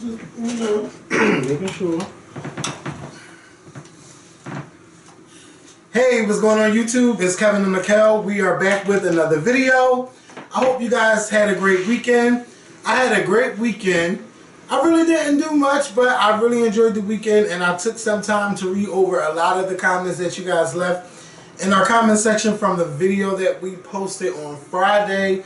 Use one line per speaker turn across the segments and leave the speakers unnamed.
just, making sure. Hey, what's going on YouTube? It's Kevin and Mikkel. We are back with another video. I hope you guys had a great weekend. I had a great weekend. I really didn't do much, but I really enjoyed the weekend, and I took some time to read over a lot of the comments that you guys left in our comment section from the video that we posted on Friday.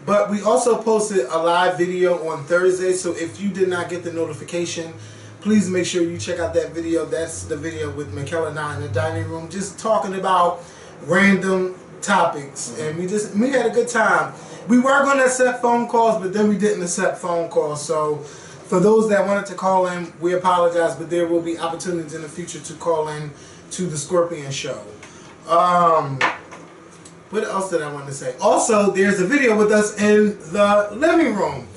But we also posted a live video on Thursday, so if you did not get the notification, please make sure you check out that video. That's the video with Mikkel and I in the dining room, just talking about random topics, and we had a good time. We were going to accept phone calls, but then we didn't accept phone calls. So for those that wanted to call in, we apologize, but there will be opportunities in the future to call in to the Scorpion Show. What else did I want to say? Also, there's a video with us in the living room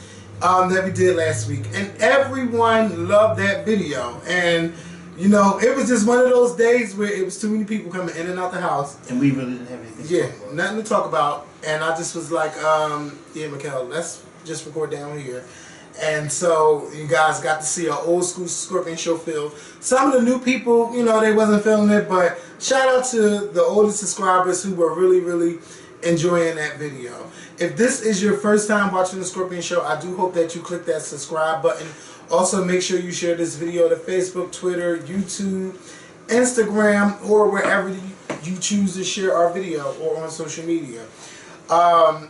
that we did last week, and everyone loved that video. And you know, it was just one of those days where it was too many people coming in and out the house,
and we really didn't have anything to talk about.
Nothing to talk about. And I just was like, yeah, Mikkel, let's just record down here. And so you guys got to see an old school Scorpion Show feel. Some of the new people, you know, they wasn't feeling it, but shout out to the older subscribers who were really, really enjoying that video. If this is your first time watching the Scorpion Show, I do hope that you click that subscribe button. Also, make sure you share this video to Facebook, Twitter, YouTube, Instagram, or wherever you choose to share our video, or on social media. On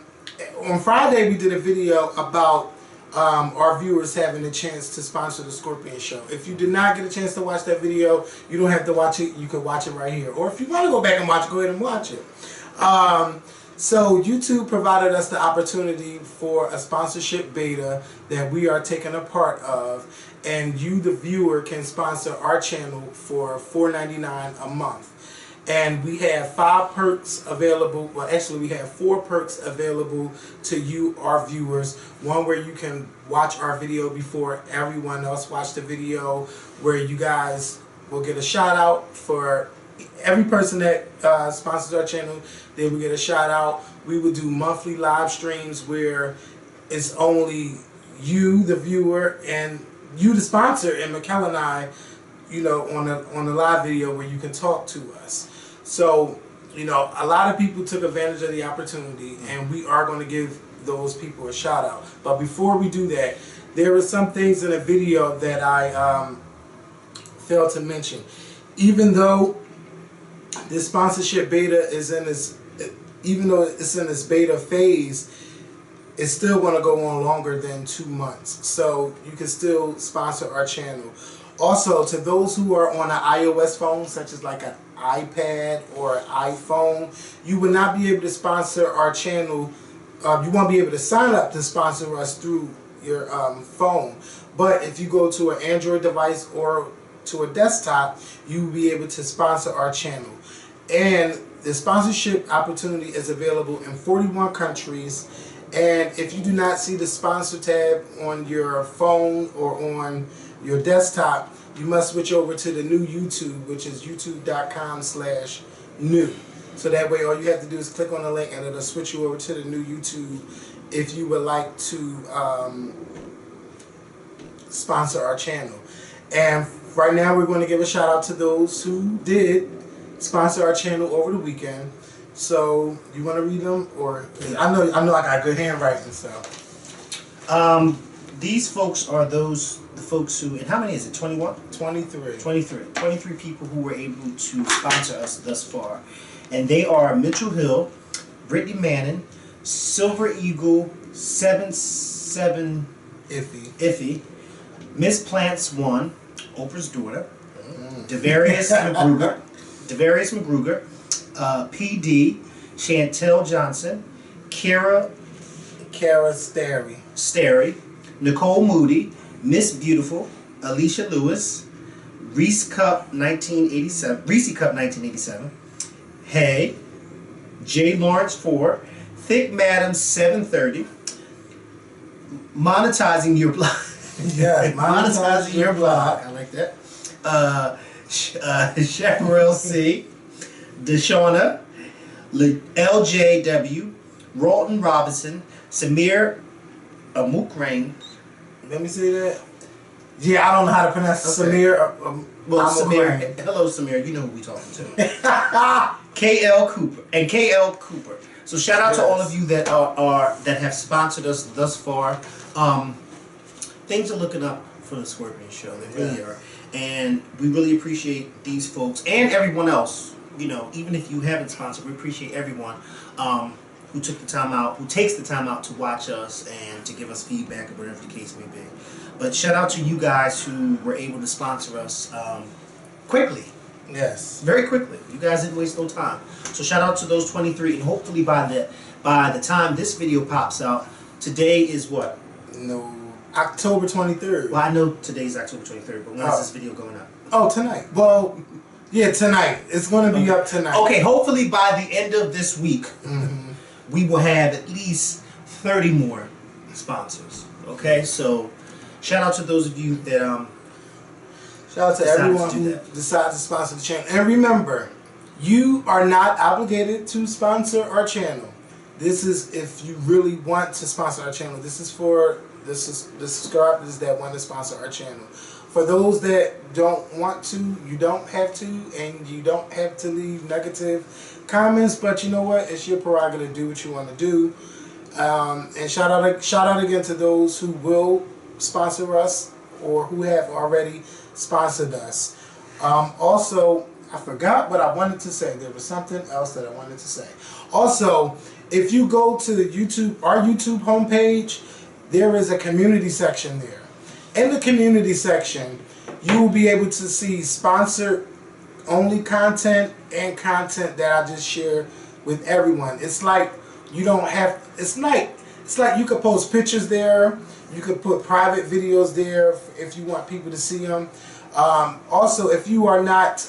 Friday, we did a video about our viewers having a chance to sponsor the Scorpion Show. If you did not get a chance to watch that video, you don't have to watch it. You can watch it right here. Or if you want to go back and watch it, go ahead and watch it. So YouTube provided us the opportunity for a sponsorship beta that we are taking a part of, and you, the viewer, can sponsor our channel for $4.99 a month. And we have 5 perks available. Well, actually, we have 4 perks available to you, our viewers. One where you can watch our video before everyone else watch the video, where you guys will get a shout out for every person that sponsors our channel. They will get a shout out. We will do monthly live streams where it's only you, the viewer, and you, the sponsor, and Mikkel and I, you know, on the live video where you can talk to us. So, you know, a lot of people took advantage of the opportunity, and we are going to give those people a shout out. But before we do that, there are some things in the video that I failed to mention. Even though this sponsorship beta is in this, even though it's in this beta phase, it's still going to go on longer than 2 months. So you can still sponsor our channel. Also, to those who are on an iOS phone, such as like an iPad or an iPhone, you will not be able to sponsor our channel. You won't be able to sign up to sponsor us through your phone. But if you go to an Android device or to a desktop, you will be able to sponsor our channel. And the sponsorship opportunity is available in 41 countries. And if you do not see the sponsor tab on your phone or on your desktop, you must switch over to the new YouTube, which is youtube.com/new. So that way all you have to do is click on the link and it'll switch you over to the new YouTube if you would like to sponsor our channel. And right now we're going to give a shout out to those who did sponsor our channel over the weekend. So you want to read them, or I know I got good handwriting, so.
These folks are the folks who, and how many is it? 21?
23.
23 people who were able to sponsor us thus far. And they are Mitchell Hill, Brittany Manning, Silver Eagle, 77 Iffy, Miss Plants 1, Oprah's daughter, Devarius McGruger, PD, Chantel Johnson, Kara Starry, Nicole Moody, Miss Beautiful, Alicia Lewis, Reese Cup 1987, Hey, J. Lawrence 4, Thick Madam 730, Monetizing Your Blog.
Yeah, monetizing your blog.
I like that. Chaparral C, Deshauna, LJW, Rawton Robinson, Samir Amukrain.
Let me see that. Yeah, I don't know how to pronounce
Okay.
Samir.
Well,
I'm
Samir. Hello, Samir. You know who we talking to. KL Cooper and KL Cooper. So shout out to all of you that that have sponsored us thus far. Things are looking up for the Scorpion Show. They really are, and we really appreciate these folks and everyone else. You know, even if you haven't sponsored, we appreciate everyone who took the time out, who takes the time out to watch us and to give us feedback or whatever the case may be. But shout out to you guys who were able to sponsor us quickly.
Yes.
Very quickly. You guys didn't waste no time. So shout out to those 23, and hopefully by the time this video pops out, today is what?
No, October 23rd.
Well, I know today's October 23rd, but when is this video going up?
Oh, tonight. Well, yeah, tonight. It's going to be up tonight.
Okay, hopefully by the end of this week, we will have at least 30 more sponsors. Okay, so shout out to those of you that
shout out to everyone who decided to sponsor the channel. And remember, you are not obligated to sponsor our channel. This is if you really want to sponsor our channel. This is for the subscribers that want to sponsor our channel. For those that don't want to, you don't have to, and you don't have to leave negative comments. But you know what? It's your prerogative to do what you want to do. And shout out again to those who will sponsor us or who have already sponsored us. Also, I forgot what I wanted to say. There was something else that I wanted to say. Also, if you go to the our YouTube homepage, there is a community section there. In the community section, you will be able to see sponsored only content and content that I just share with everyone. It's like you don't have. It's like you could post pictures there. You could put private videos there if you want people to see them. Also, if you are not,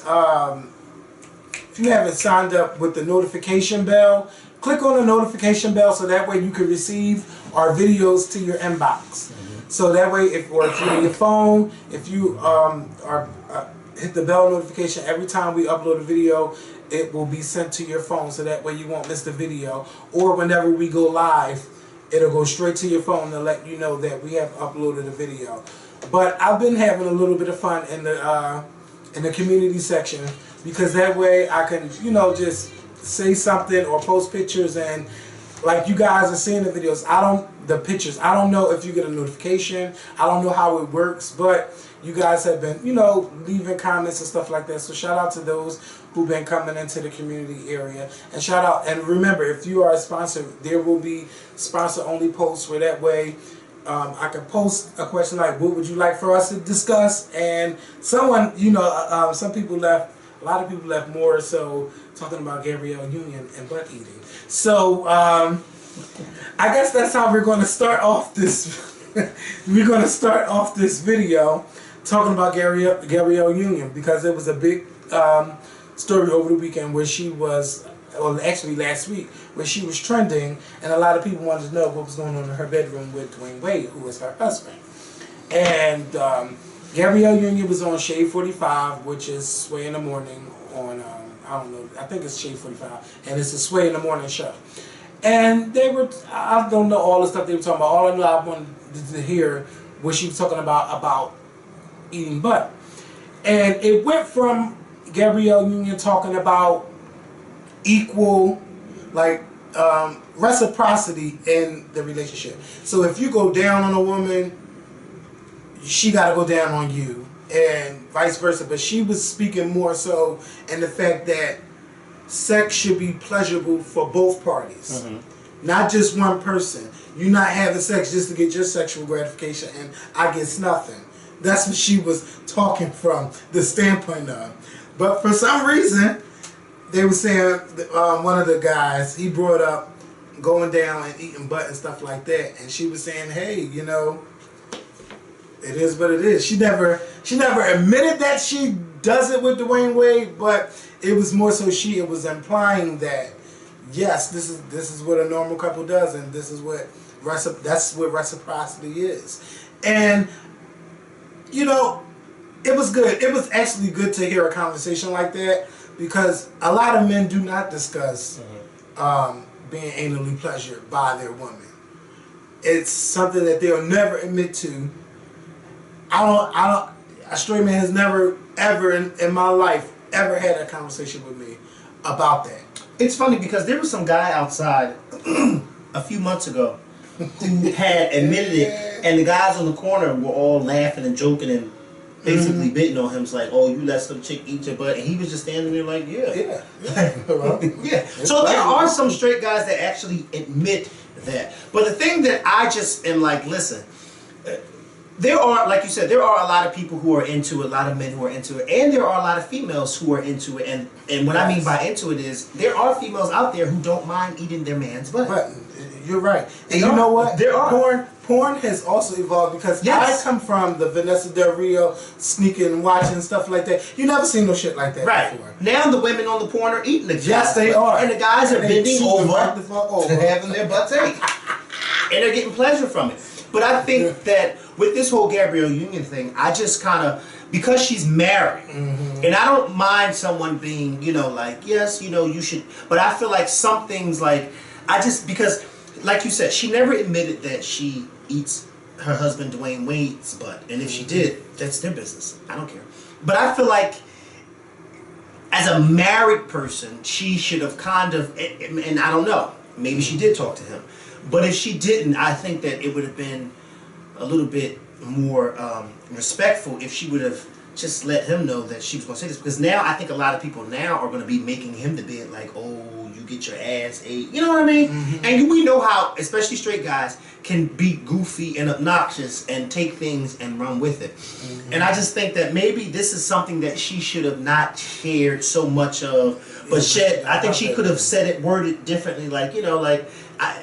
if you haven't signed up with the notification bell, click on the notification bell so that way you can receive our videos to your inbox. So that way, if you're on your phone, if you hit the bell notification every time we upload a video, it will be sent to your phone. So that way you won't miss the video. Or whenever we go live, it'll go straight to your phone to let you know that we have uploaded a video. But I've been having a little bit of fun in the community section because that way I can, you know, just say something or post pictures, and like you guys are seeing the videos, I don't know if you get a notification. I don't know how it works, but you guys have been, you know, leaving comments and stuff like that. So shout out to those who've been coming into the community area. And shout out, and remember, if you are a sponsor, there will be sponsor only posts where that way I can post a question like, what would you like for us to discuss? And someone, you know, some people left, a lot of people left more so talking about Gabrielle Union and butt eating. So I guess that's how we're going to start off this. We're going to start off this video talking about Gabrielle Union because it was a big story over the weekend where she was, well, actually last week, where she was trending, and a lot of people wanted to know what was going on in her bedroom with Dwayne Wade, who was her husband. And Gabrielle Union was on Shade 45, which is Sway in the Morning on, I don't know, I think it's Shade 45, and it's a Sway in the Morning show. And they were, I don't know all the stuff they were talking about. All I know I wanted to hear what she was talking about eating butt. And it went from Gabrielle Union talking about equal, like, reciprocity in the relationship. So if you go down on a woman, she got to go down on you, and vice versa. But she was speaking more so in the fact that sex should be pleasurable for both parties, not just one person. You're not having sex just to get your sexual gratification and I get nothing. That's what she was talking from the standpoint of. But for some reason, they were saying, one of the guys, he brought up going down and eating butt and stuff like that, and she was saying, hey, you know, it is what it is. She never admitted that she does it with Dwayne Wade, but it was more so it was implying that yes, this is what a normal couple does, and this is what that's what reciprocity is. And you know, it was good. It was actually good to hear a conversation like that because a lot of men do not discuss being anally pleasured by their woman. It's something that they'll never admit to. A straight man has never ever in my life ever had a conversation with me about that.
It's funny because there was some guy outside a few months ago who had admitted it, and the guys on the corner were all laughing and joking and basically bidding on him. It's like, oh, you let some chick eat your butt, and he was just standing there like, yeah. Yeah. So there are some straight guys that actually admit that. But the thing that I just am like, listen, there are, like you said, there are a lot of people who are into it, a lot of men who are into it, and there are a lot of females who are into it. And what I mean by into it is there are females out there who don't mind eating their man's butt.
But you're right. And you know what?
There are.
Porn has also evolved because I come from the Vanessa Del Rio sneaking, watching stuff like that. You never seen no shit like that before.
Now the women on the porn are eating the guys.
Yes, they are.
And the guys are bending over
the fuck over.
having their butts ate. And they're getting pleasure from it. But I think that with this whole Gabrielle Union thing, I just kind of, because she's married, and I don't mind someone being, you know, like, yes, you know, you should, but I feel like some things, like, because, like you said, she never admitted that she eats her husband Dwayne Wade's butt. And if she did, that's their business. I don't care. But I feel like, as a married person, she should have kind of, and I don't know, maybe she did talk to him. But if she didn't, I think that it would have been a little bit more respectful if she would have just let him know that she was going to say this. Because now I think a lot of people now are going to be making him the bed like, oh, you get your ass ate. You know what I mean? And we know how, especially straight guys, can be goofy and obnoxious and take things and run with it. And I just think that maybe this is something that she should have not shared so much of. But I think she could have said it, worded differently, like, you know, like,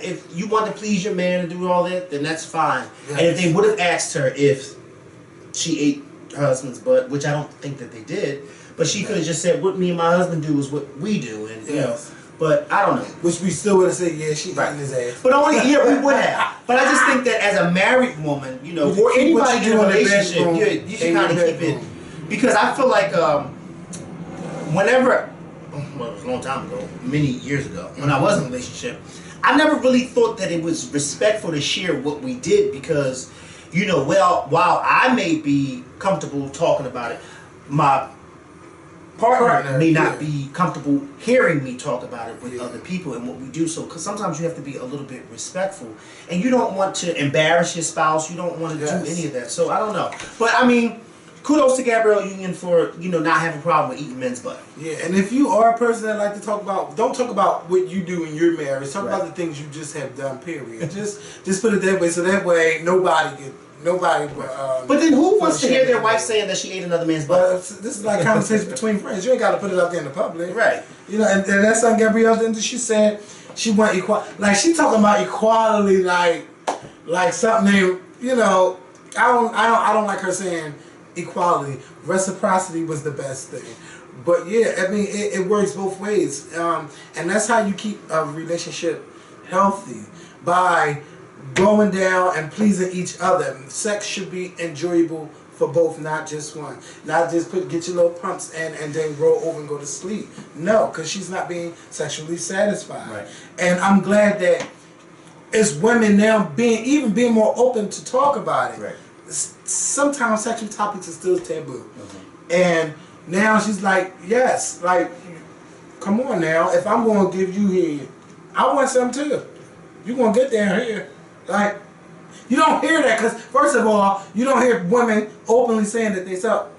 if you want to please your man and do all that, then that's fine. Yes. And if they would have asked her if she ate her husband's butt, which I don't think that they did, but she could have just said, what me and my husband do is what we do, and you know. But I don't know.
Which we still would have said, yeah, she eating his ass.
But only we would have. But I just think that as a married woman, you know, or anybody in a relationship, you should kind of keep it. Because I feel like whenever, well, it was a long time ago, many years ago, when I was in a relationship, I never really thought that it was respectful to share what we did because, you know, while I may be comfortable talking about it, my partner may not be comfortable hearing me talk about it with other people and what we do. So, because sometimes you have to be a little bit respectful, and you don't want to embarrass your spouse. You don't want to do any of that. So I don't know, but I mean, kudos to Gabrielle Union for, you know, not having a problem with eating men's butt.
Yeah, and if you are a person that like to talk about, don't talk about what you do in your marriage. Talk about the things you just have done. Period. just put it that way, so that way nobody.
But then who wants to hear their wife saying that she ate another man's butt?
This is like conversation between friends. You ain't got to put it out there in the public,
right?
You know, and that's on Gabrielle. Then she said she want like she talking about equality, like something. You know, I don't like her saying equality. Reciprocity was the best thing. But yeah, I mean, it works both ways, and that's how you keep a relationship healthy, by going down and pleasing each other. Sex should be enjoyable for both, not just one. Not just get your little pumps and then roll over and go to sleep. No, because she's not being sexually satisfied.
Right.
And I'm glad that it's women now being more open to talk about it.
Right.
Sometimes sexual topics are still taboo. And now she's like, yes, like, come on now, if I'm going to give you here, I want some too. You're going to get down here. Like, you don't hear that because, first of all, you don't hear women openly saying that they suck.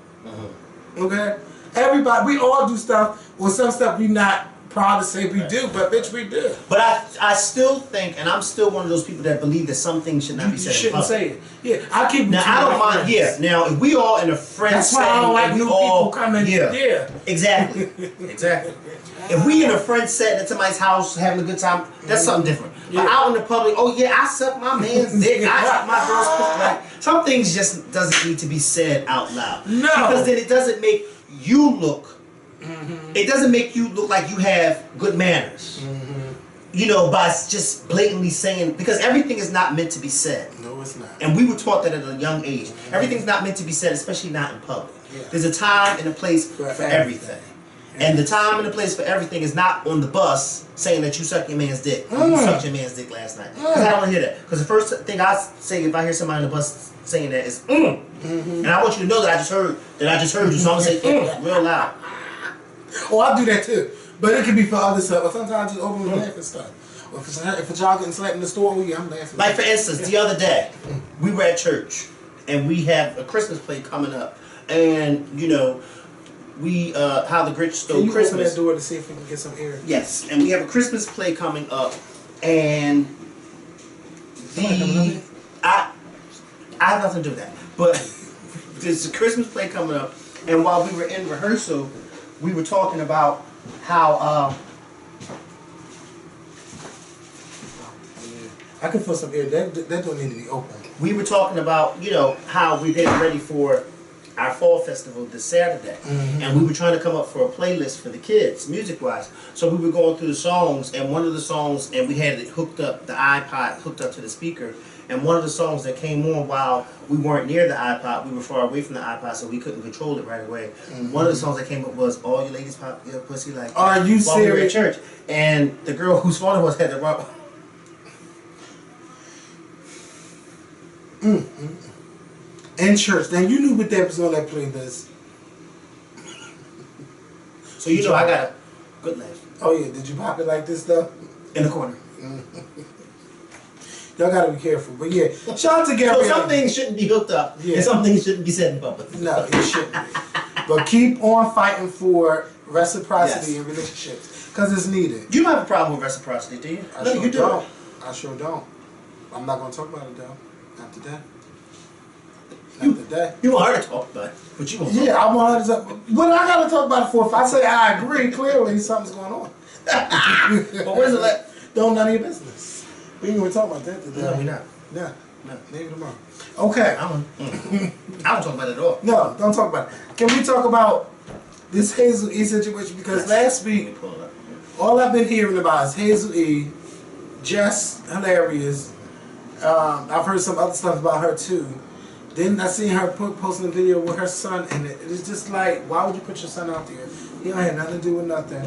Okay? Everybody, we all do stuff, or some stuff we not proud to say we do, but bitch, we do.
But I still think, and I'm still one of those people that believe that some things should not be said.
You shouldn't say it. Yeah, I keep.
Now I don't mind. Friends. Yeah. Now if we all in a friend
that's why I don't like new people coming. Yeah.
Exactly. Exactly. If we in a friend setting at somebody's house having a good time, that's something different. But out in the public, oh yeah, I suck my man's dick, I suck my girl's pussy. Like, some things just doesn't need to be said out loud.
No.
Because then it doesn't make you look. It doesn't make you look like you have good manners. You know, by just blatantly saying, because everything is not meant to be said.
No, it's not.
And we were taught that at a young age. Everything's not meant to be said, especially not in public. There's a time and a place for everything. And the time and the place for everything is not on the bus saying that you suck your man's dick. You sucked your man's dick last night. Because I don't want to hear that. Because the first thing I say if I hear somebody on the bus saying that. It's and I want you to know that I just heard you. So I'm gonna say real loud.
Oh, I do that too. But it can be for other stuff. But sometimes just open and laugh and stuff. Or if a child getting slapped in the store, I'm laughing.
Like for instance, the other day, we were at church and we have a Christmas play coming up, and you know, we how the Grinch stole Christmas.
Open that door to see if we can get some air?
Yes, and we have a Christmas play coming up, and I have nothing to do with that, but there's a Christmas play coming up, and while we were in rehearsal, we were talking about how
I can feel some air. That don't need to be open.
we were talking about, you know, how we're getting ready for our fall festival this Saturday. And we were trying to come up for a playlist for the kids, music-wise. So we were going through the songs, and one of the songs, and we had it hooked up, the iPod hooked up to the speaker, and one of the songs that came on while we weren't near the iPod, we were far away from the iPod, so we couldn't control it right away. One of the songs that came up was "All You Ladies Pop Your Pussy Like."
Are you
while we were at
serious?
church, and the girl whose phone it was had the wrong.
In church. Now you knew what that was on that playlist.
So you know I got a good laugh
Oh yeah, did you pop it like this though?
in the corner.
Y'all gotta be careful. But yeah, shout out to Gabrielle.
So some things shouldn't be hooked up, and some things shouldn't be said in public.
No, it shouldn't be. But keep on fighting for reciprocity
Yes.
in relationships. Because it's needed.
You don't have a problem with reciprocity, do you?
I
No,
sure
you do.
don't. I sure don't. I'm not gonna talk about it though. Not today. Not today.
You want her to talk about it, but you won't.
Yeah, I want her to talk. What I gotta talk about it for? If I say I agree, clearly something's going on.
But where's the let?
Don't none of your business. We ain't gonna talk about that today.
No, we're not.
No.
No.
Maybe tomorrow. Okay.
I don't talk about it at all.
No, don't talk about it. Can we talk about this Hazel E situation? Because last
Let
week,
me pull it up.
all I've been hearing about is Hazel E, just hilarious. I've heard some other stuff about her too. Then I seen her posting a video with her son, and it's just like, why would you put your son out there? He don't have nothing to do with nothing.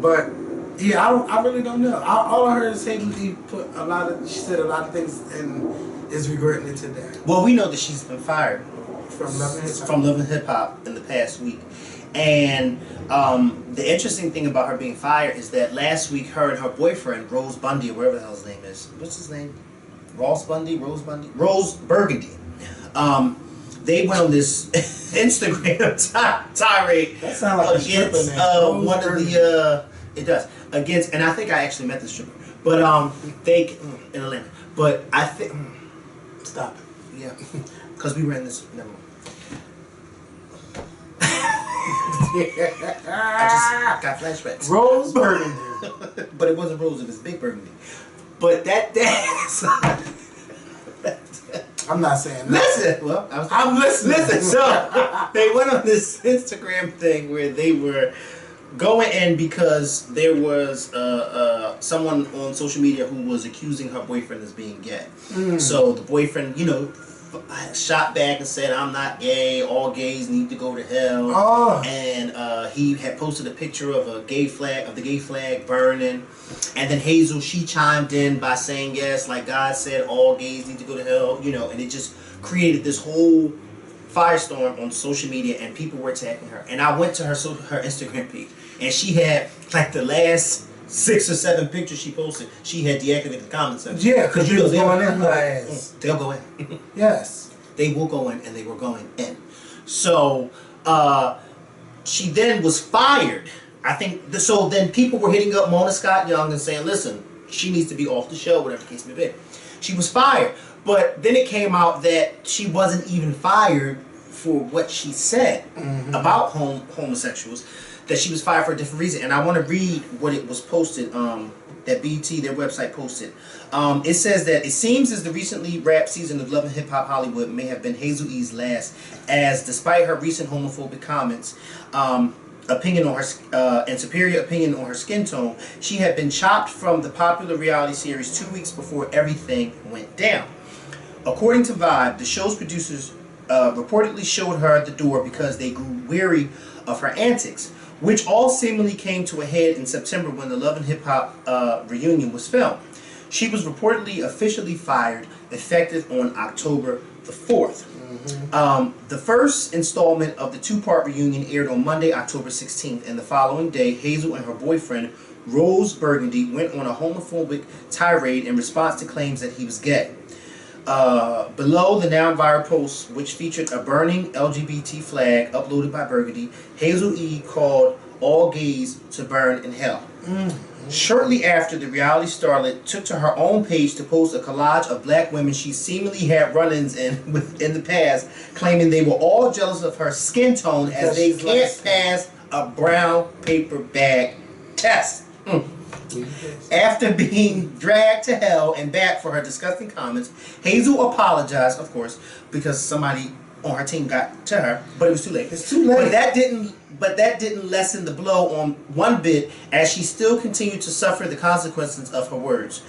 But yeah, I really don't know. All I heard is Hazel E she said a lot of things and is regretting it today.
Well, we know that she's been fired
From Love and Hip Hop.
from Love and Hip Hop in the past week. And the interesting thing about her being fired is that last week her and her boyfriend, Rose Bundy, or whatever the hell his name is. What's his name? Rose Burgundy. They went on this Instagram tirade
That sounds like a stripper
against
name.
one of the it does against, and I think I actually met this stripper, but they in Atlanta. But I think
Stop it.
yeah, because we were in this. Never mind. I just got flashbacks.
Rose Burgundy.
But it wasn't Rose, it was Big Burgundy. But that's
I'm not saying that.
listen. Well,
I'm listening.
Listen. So they went on this Instagram thing where they were going in because there was someone on social media who was accusing her boyfriend as being gay. So the boyfriend, you know, shot back and said, "I'm not gay. All gays need to go to hell."
Oh.
And he had posted a picture of the gay flag burning. And then Hazel, she chimed in by saying, "Yes, like God said, all gays need to go to hell." You know, and it just created this whole firestorm on social media, and people were attacking her. And I went to her Instagram page, and she had like the last 6 or 7 pictures she posted, she had deactivated the comment section.
Yeah, because you was going in her ass.
They'll go in.
Yes.
They will go in, and they were going in. So she then was fired. I think so. Then people were hitting up Mona Scott Young and saying, "Listen, she needs to be off the show, whatever the case may be." She was fired, but then it came out that she wasn't even fired for what she said about homosexuals. That she was fired for a different reason, and I want to read what it was posted. That BT, their website, posted. It says that it seems as the recently wrapped season of Love and Hip Hop Hollywood may have been Hazel E's last, as despite her recent homophobic comments, opinion on her and superior opinion on her skin tone, she had been chopped from the popular reality series 2 weeks before everything went down. According to Vibe, the show's producers reportedly showed her the door because they grew weary of her antics, which all seemingly came to a head in September when the Love and Hip Hop reunion was filmed. She was reportedly officially fired, effective on October the 4th. The first installment of the two-part reunion aired on Monday, October 16th, and the following day, Hazel and her boyfriend, Rose Burgundy, went on a homophobic tirade in response to claims that he was gay. Below the now viral post, which featured a burning LGBT flag uploaded by Burgundy, Hazel E called all gays to burn in hell. Shortly after, the reality starlet took to her own page to post a collage of black women she seemingly had run-ins in the past, claiming they were all jealous of her skin tone as they can't pass a brown paper bag test. After being dragged to hell and back for her disgusting comments, Hazel apologized, of course, because somebody on her team got to her, but it was too late.
It's too late.
But that didn't lessen the blow on one bit, as she still continued to suffer the consequences of her words.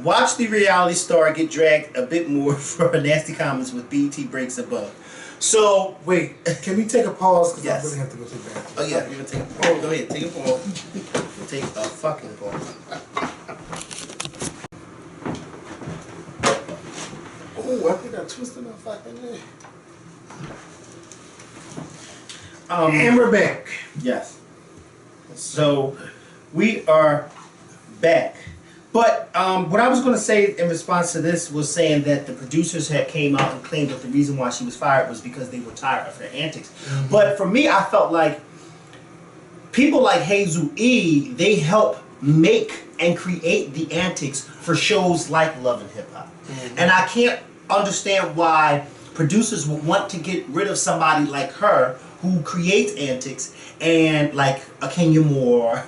Watch the reality star get dragged a bit more for her nasty comments with BET breaks above. So
wait, can we take a pause? Because
yes.
I really have to go to the bathroom.
Oh yeah, you're gonna take a pause. Go ahead, take a pause. Take a fucking pause.
Oh, I think I twisted my fucking leg. And we're back.
Yes. So we are back. But what I was going to say in response to this was saying that the producers had came out and claimed that the reason why she was fired was because they were tired of her antics. But for me, I felt like people like Hazel E, they help make and create the antics for shows like Love and Hip Hop. And I can't understand why producers would want to get rid of somebody like her who creates antics, and like a Kenya Moore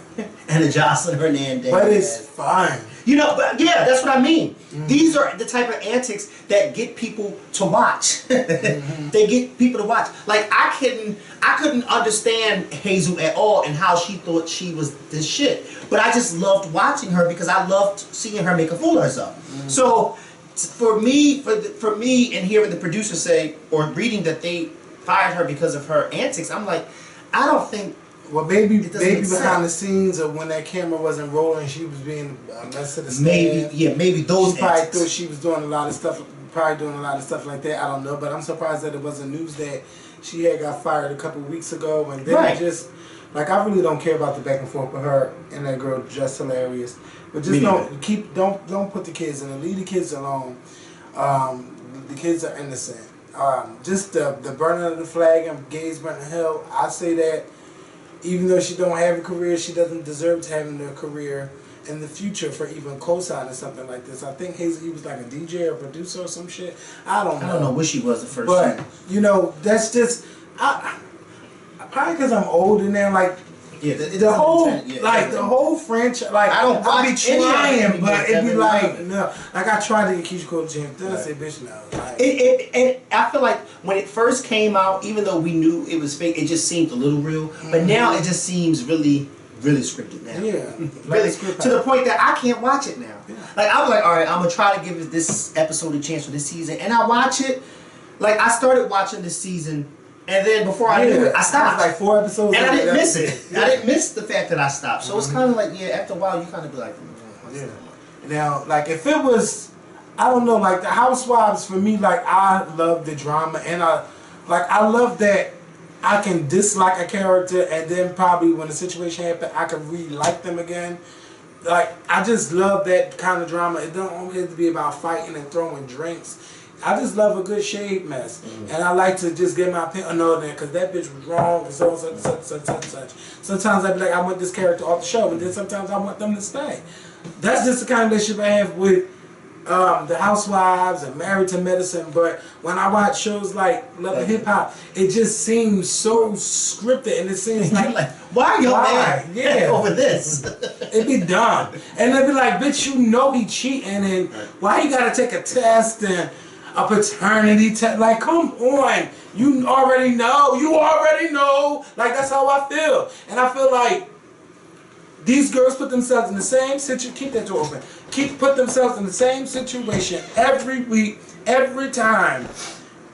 and a Jocelyn Hernandez.
But it's fine.
You know, but yeah, that's what I mean. These are the type of antics that get people to watch. They get people to watch. Like I couldn't understand Hazel at all and how she thought she was this shit. But I just loved watching her because I loved seeing her make a fool of herself. So for me, and hearing the producer say or reading that they fired her because of her antics, I'm like, I don't think.
Well, maybe behind the scenes of when that camera wasn't rolling, she was being a mess to the stand.
Maybe those.
She probably thought she was doing a lot of stuff, like that. I don't know, but I'm surprised that it wasn't news that she had got fired a couple weeks ago, and then just like I really don't care about the back and forth with her and that girl. Just hilarious, but just don't put the kids in it. Leave the kids alone. The kids are innocent. Just the burning of the flag and gays burning hell. I say that even though she don't have a career, she doesn't deserve to have a career in the future for even co-signing something like this. I think Hazel E was like a DJ or producer or some shit. I don't know
what she was the first
but
time.
You know, that's just probably because I'm older now. Like the whole franchise. Like I be trying, but it'd be like no. Like I tried to get Keisha Cole to James. Then I say, bitch, no. Like,
and I feel like when it first came out, even though we knew it was fake, it just seemed a little real. But now it just seems really scripted now.
Yeah,
really to the point that I can't watch it now. Yeah. Like I was like, all right, I'm gonna try to give this episode a chance for this season, and I watch it. Like I started watching this season. And then before I knew it, I stopped.
Like 4 episodes.
And I didn't miss it. I didn't miss the fact that I stopped. So it's kind of like, after a while, you kind of be like,
Now, like, if it was, I don't know, like, the Housewives, for me, like, I love the drama. And I love that I can dislike a character and then probably when the situation happens, I can really like them again. Like, I just love that kind of drama. It don't only have to be about fighting and throwing drinks. I just love a good shade mess, and I like to just get my opinion on that because that bitch was wrong, so such. Sometimes I be like, I want this character off the show, but then sometimes I want them to stay. That's just the kind of relationship I have with the Housewives and Married to Medicine. But when I watch shows like Love and Hip Hop, it just seems so scripted, and it seems like
why are you mad over this?
It'd be dumb, and they'd be like, bitch, you know he cheating, and why you gotta take a test and a paternity test? Like, come on. You already know. Like, that's how I feel. And I feel like these girls put themselves in the same situation. Keep that door open. Put themselves in the same situation every week, every time,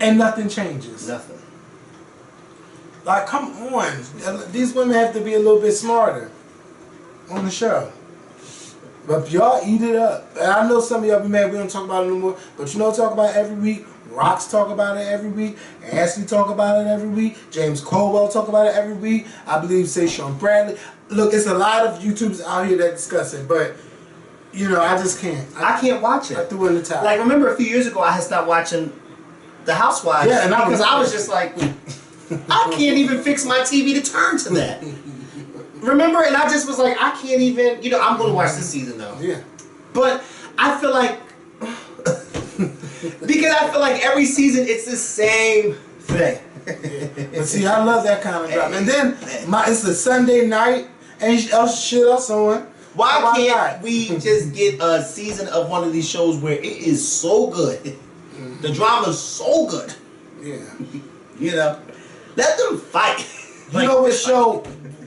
and nothing changes.
Nothing.
Like, come on. These women have to be a little bit smarter on the show. But y'all eat it up. And I know some of y'all be mad we don't talk about it no more. But you know, talk about it every week. Rocks talk about it every week. Ashley talk about it every week. James Colwell talk about it every week. I believe say Sean Bradley. Look, it's a lot of YouTubers out here that discuss it, but you know, I just can't.
I can't watch it.
I threw in the towel.
Like, remember a few years ago, I had stopped watching The Housewives.
Yeah, and
because I was just like, I can't even fix my TV to turn to that. Remember? And I just was like, I can't even, you know, I'm going to watch this season though.
Yeah.
But I feel like, because I feel like every season it's the same thing.
But see, I love that kind of drama. And then it's a Sunday night, ain't else shit else on.
Why can't we just get a season of one of these shows where it is so good? The drama's so good.
Yeah.
You know? Let them fight.
You know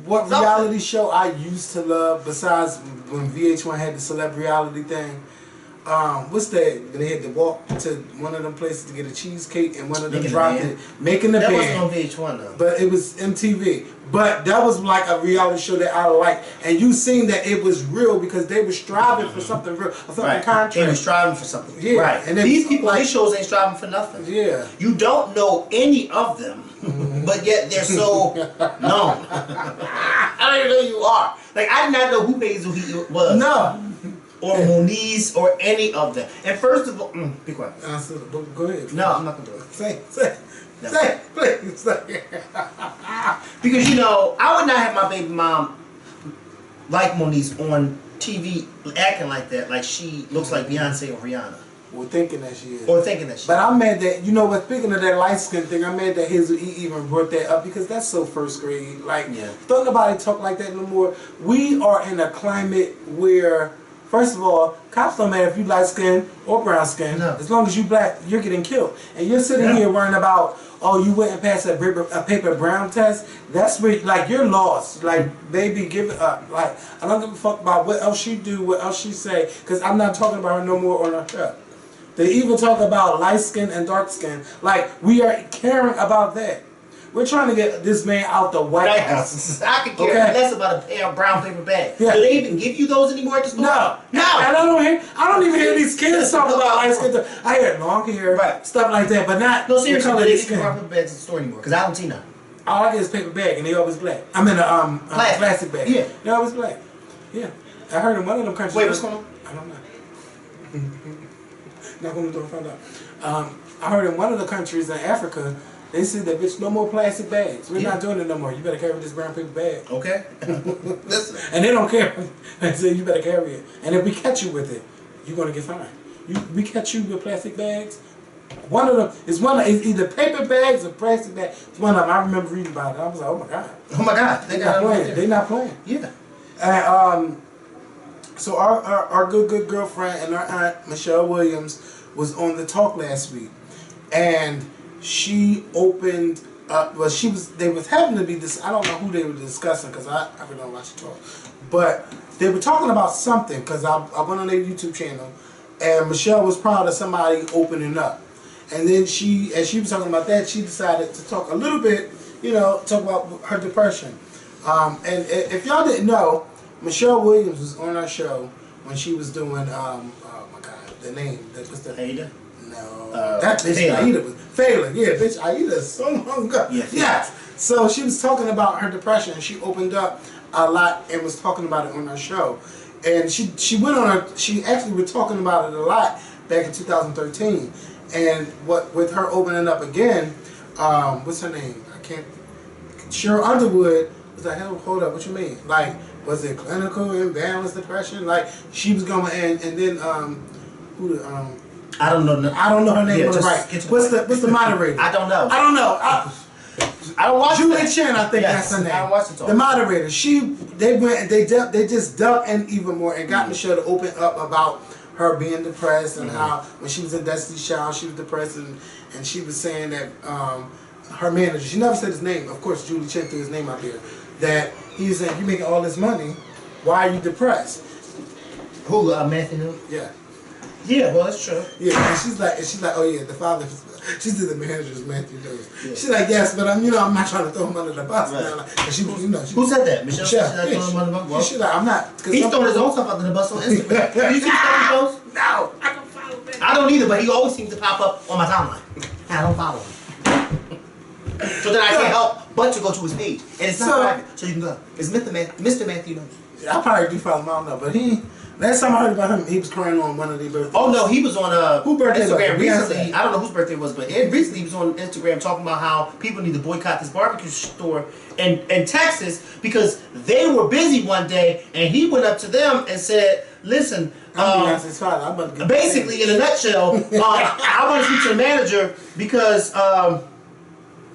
what reality show I used to love besides when VH1 had the celeb reality thing? What's that? They had to walk to one of them places to get a cheesecake and one of them dropped it. Making the Band.
That wasn't on VH1 though.
But it was MTV. But that was like a reality show that I liked. And you seen that it was real because they were striving for something real. Something contrary.
They were striving for something.
Yeah.
Right.
And then,
these people, these shows ain't striving for nothing.
Yeah.
You don't know any of them, but yet they're so known. I don't even know who you are. Like, I did not know who Hazel E was.
No.
Or Moniz or any of them. And first of all, be quiet.
Go ahead.
No, I'm not going to do it.
Say, please.
Because, you know, I would not have my baby mom like Moniz on TV acting like that, like she looks like Beyonce or Rihanna.
Or thinking that she is.
Or thinking that she is.
But I'm mad that, you know what, speaking of that light skin thing, I'm mad that Hazel E even brought that up because that's so first grade. Like, don't nobody talk like that no more. We are in a climate where, first of all, cops don't matter if you light skin or brown skin. No. As long as you black, you're getting killed. And you're sitting here worrying about, oh, you wouldn't pass a paper brown test. That's where, like, you're lost. Like, baby, give it up. Like, I don't give a fuck about what else she do, what else she say, because I'm not talking about her no more on her show. They even talk about light skin and dark skin. Like, we are caring about that. We're trying to get this man out the White House.
I could care less about a brown paper bag.
Yeah.
Do they even give you those anymore at the store? No.
And I don't even hear these kids talk about light skin. I hear long hair, stuff like that, but not.
No, seriously, do they give you brown paper bags at the store anymore? Because I don't see none.
All I get is paper bag, and they always black. I'm in a plastic bag.
Yeah.
They're always black. Yeah. I heard in one of them countries.
Wait, what's going on?
I don't know. Not going to find out. I heard in one of the countries in Africa, they said that bitch, no more plastic bags. We're not doing it no more. You better carry this brown paper bag.
Okay. Listen.
And they don't care. They say you better carry it. And if we catch you with it, you're going to get fined. We catch you with plastic bags. One of them is it's either paper bags or plastic bags. It's one of them. I remember reading about it. I was like, oh my god.
Oh my god.
They're not playing. They're not playing.
Yeah.
And so our good girlfriend and our aunt Michelle Williams was on the talk last week, and she opened up. Well, they was having to be this. I don't know who they were discussing because I really don't watch the talk, but they were talking about something because I went on their YouTube channel, and Michelle was proud of somebody opening up, and then as she was talking about that, she decided to talk a little bit, talk about her depression, and if y'all didn't know, Michelle Williams was on our show when she was doing, oh my god, the name. What's the
Ada?
No. That bitch Aida was failing. Yeah, bitch Aida is so hung up. Yes. So she was talking about her depression. She opened up a lot and was talking about it on her show. And she went on she actually was talking about it a lot back in 2013. And with her opening up again, what's her name? I can't. Cheryl Underwood was like, hold up, what you mean? Like, was it clinical imbalance depression? Like, she was going and then
I don't know.
I don't know her name on the right. What's the moderator?
I don't know.
I don't watch Julie Chen, I think that's her name.
I don't watch the talk.
The moderator. They just dug in even more and got Michelle to open up about her being depressed and how when she was in Destiny's Child she was depressed and she was saying that her manager, she never said his name, of course Julie Chen threw his name out there, that he was saying, you're making all this money, why are you depressed?
Who, Matthew?
Yeah.
Yeah, well, that's true.
Yeah, and she's like, oh yeah, the father. She's the manager's Matthew knows. Yeah. She's like, yes, but I'm not trying to throw him under the bus. Right. Like, she,
who said that? Michelle. She's not throwing him under the bus. Well,
she's like, I'm not.
He's throwing his own stuff under the bus on Instagram. Do you see stuff he posts?
No, I don't follow him.
I don't either, but he always seems to pop up on my timeline. I don't follow him. So then I can't help but to go to his page, and it's not private, so you can go. It's Mr. Matthew knows.
I probably do follow him. I don't know, but he. Last time I heard about him, he was crying on one of their birthdays.
Oh no, he was on Instagram recently.
Beyonce.
I don't know whose birthday it was, but recently he was on Instagram talking about how people need to boycott this barbecue store in Texas because they were busy one day, and he went up to them and said, "Listen,
Beyonce's father. I'm about to get
basically in a nutshell, I want to speak to the manager because I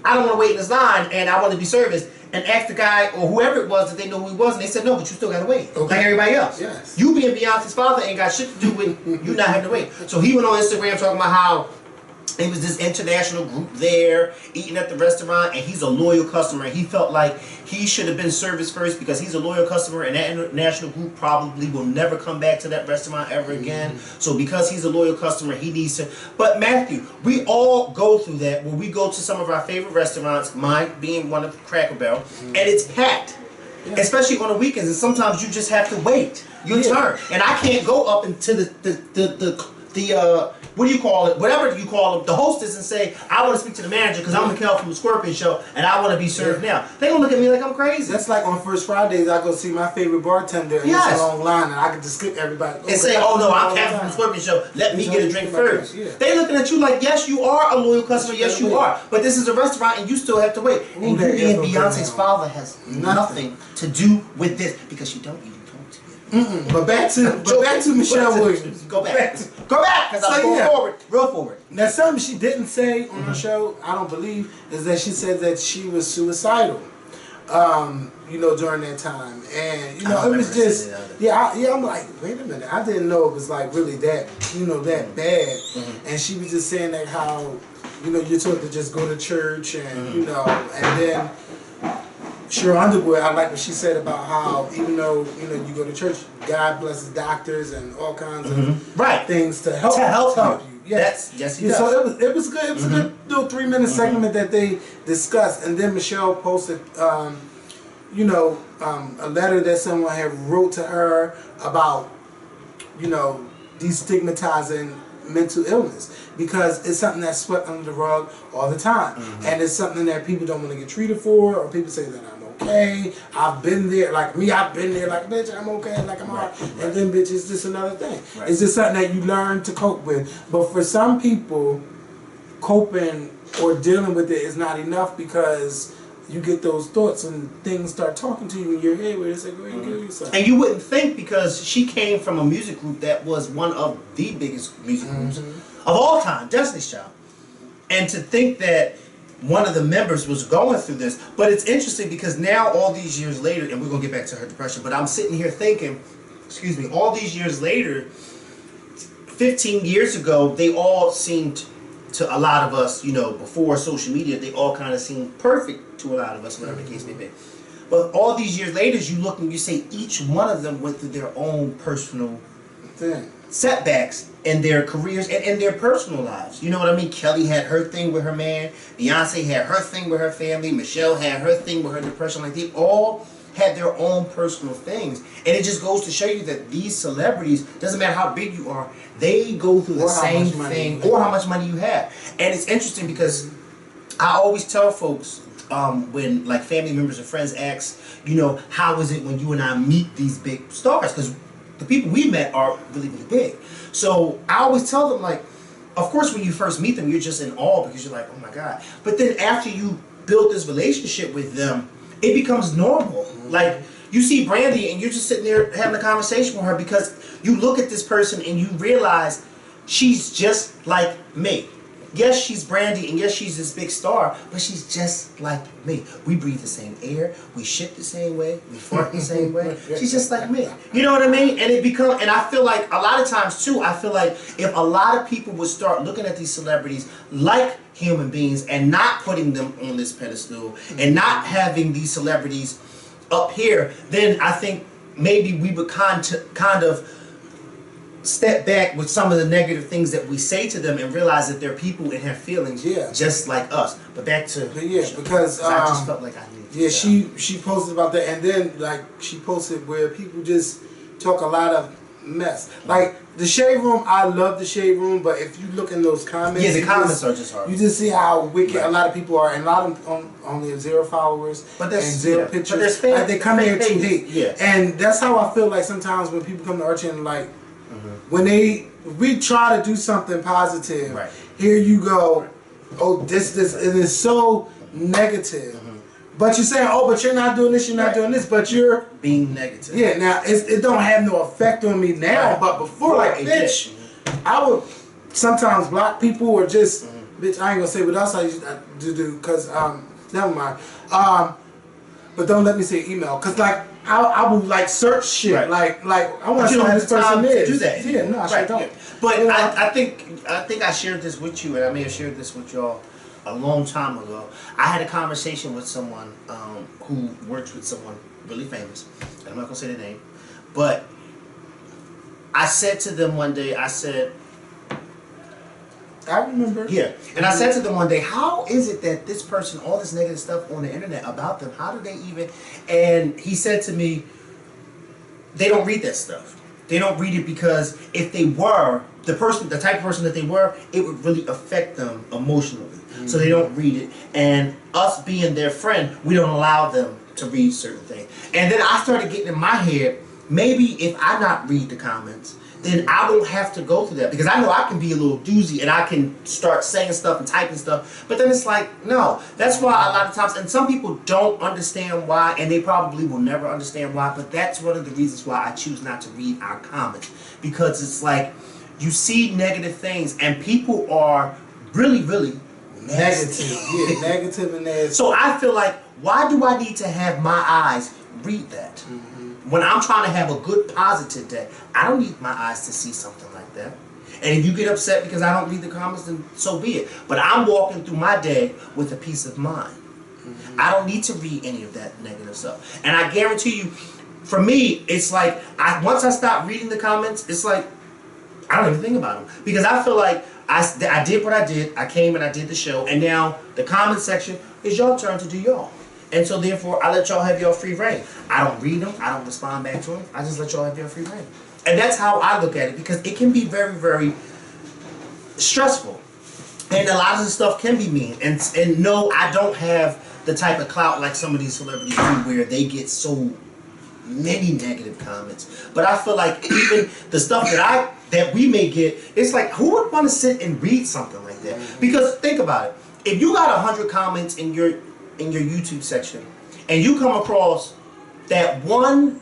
don't want to wait in this line, and I want to be serviced." And asked the guy or whoever it was that they know who he was, and they said, no, but you still got to wait. Okay. Like everybody else.
Yes.
You being Beyonce's father ain't got shit to do with you not having to wait. So he went on Instagram talking about how it was this international group there eating at the restaurant, and he's a loyal customer. And he felt like he should have been serviced first because he's a loyal customer, and that international group probably will never come back to that restaurant ever again. Mm-hmm. So because he's a loyal customer, he needs to. But Matthew, we all go through that when we go to some of our favorite restaurants, mine being one of Cracker Barrel, and it's packed. Yeah. Especially on the weekends, and sometimes you just have to wait your turn. And I can't go up into the what do you call it? Whatever you call it, the hostess, and say, I want to speak to the manager because I'm Mikkel from the Scorpion Show and I want to be served now. They gonna look at me like I'm crazy.
That's like on First Fridays, I go see my favorite bartender and it's a long line and I can just skip everybody.
And say, oh no, I'm Captain from the Scorpion Show. Let me get a drink first. Yeah. They looking at you like, yes, you are a loyal customer. Yes, you are. But this is a restaurant and you still have to wait. And you being Beyonce's father has nothing to do with this because you don't even.
But back to Michelle Williams.
Go back, because I'm going forward, real forward.
Now, something she didn't say on her show, I don't believe, is that she said that she was suicidal. During that time, and it was just, I'm like, wait a minute, I didn't know it was like really that, that bad. Mm-hmm. And she was just saying that how, you're told to just go to church and and then. Cheryl Underwood, I like what she said about how even though you go to church, God blesses doctors and all kinds of things to help you. Yes, he does. So it was good. It was a good little 3-minute segment that they discussed, and then Michelle posted, a letter that someone had wrote to her about, destigmatizing mental illness because it's something that's swept under the rug all the time, and it's something that people don't want to get treated for, or people say that I'm okay, I've been there, like me, I've been there, like bitch, I'm okay, like I'm alright, and then bitch, it's just another thing. Right. It's just something that you learn to cope with. But for some people, coping or dealing with it is not enough because you get those thoughts and things start talking to you in your head where they say, go ahead and kill yourself.
And you wouldn't think because she came from a music group that was one of the biggest music groups of all time, Destiny's Child. And to think that one of the members was going through this. But it's interesting because now all these years later, and we're going to get back to her depression, but I'm sitting here thinking, all these years later, 15 years ago, they all seemed to a lot of us, before social media, they all kind of seemed perfect to a lot of us, whatever the case may be. But all these years later, you look and you say each one of them went through their own personal setbacks in their careers and in their personal lives. You know what I mean? Kelly had her thing with her man. Beyonce had her thing with her family. Michelle had her thing with her depression. Like, they all had their own personal things. And it just goes to show you that these celebrities, doesn't matter how big you are, they go through the same thing or how much money you have. And it's interesting because I always tell folks when like family members or friends ask, how is it when you and I meet these big stars? Because the people we met are really, really big. So I always tell them, like, of course when you first meet them, you're just in awe because you're like, oh my God. But then after you build this relationship with them, it becomes normal. Like, you see Brandy and you're just sitting there having a conversation with her because you look at this person and you realize she's just like me. Yes, she's Brandy, and yes, she's this big star, but she's just like me. We breathe the same air, we shit the same way, we fart the same way. She's just like me. You know what I mean? And and I feel like a lot of times too, I feel like if a lot of people would start looking at these celebrities like human beings and not putting them on this pedestal and not having these celebrities up here, then I think maybe we would kind of step back with some of the negative things that we say to them and realize that they're people and have feelings just like us. But back to
because
I just felt like I needed
she posted about that, and then like she posted where people just talk a lot of mess. Like the Shade Room, I love the Shade Room, but if you look in those comments,
the comments are just hard.
You just see how wicked a lot of people are, and a lot of them only have 0 followers and 0 pictures. But they come here to hate, and that's how I feel like sometimes when people come to our channel, like when we try to do something positive, here you go, oh this, it is so negative. But you're saying, oh, but you're not doing this, you're not doing this, but you're
being negative.
Yeah, now it don't have no effect on me now, but before, like, bitch, I would sometimes block people or just, bitch, I ain't gonna say what else I used to do, because, never mind. But don't let me say email, because, like, I would, like, search shit, like, I want to know who this person is.
Do that.
Yeah, no, I sure don't.
But you know, I think I shared this with you, and I may have shared this with y'all a long time ago. I had a conversation with someone who works with someone really famous. I'm not gonna say the name, but I said to them one day, I said,
I remember.
Yeah, and I said to them one day, how is it that this person, all this negative stuff on the internet about them, how do they even? And he said to me, they don't read that stuff. They don't read it because if they were the type of person that they were, it would really affect them emotionally. So they don't read it, and us being their friend, we don't allow them to read certain things. And then I started getting in my head, maybe if I not read the comments, then I won't have to go through that, because I know I can be a little doozy and I can start saying stuff and typing stuff, but then it's like, no. That's why a lot of times, and some people don't understand why, and they probably will never understand why, but that's one of the reasons why I choose not to read our comments, because it's like, you see negative things, and people are really, really negative.
Yeah, negative and nasty.
So I feel like, why do I need to have my eyes read that? When I'm trying to have a good positive day, I don't need my eyes to see something like that. And if you get upset because I don't read the comments, then so be it. But I'm walking through my day with a peace of mind. I don't need to read any of that negative stuff. And I guarantee you, for me, it's like, once I stop reading the comments, it's like, I don't even think about them. Because I feel like I did what I did. I came and I did the show. And now the comment section is your turn to do y'all. And so therefore, I let y'all have your free reign. I don't read them. I don't respond back to them. I just let y'all have your free reign. And that's how I look at it, because it can be very, very stressful. And a lot of the stuff can be mean. And no, I don't have the type of clout like some of these celebrities do, where they get so many negative comments. But I feel like even the stuff that we may get, it's like, who would want to sit and read something like that? Because think about it. If you got 100 comments in your YouTube section, and you come across that one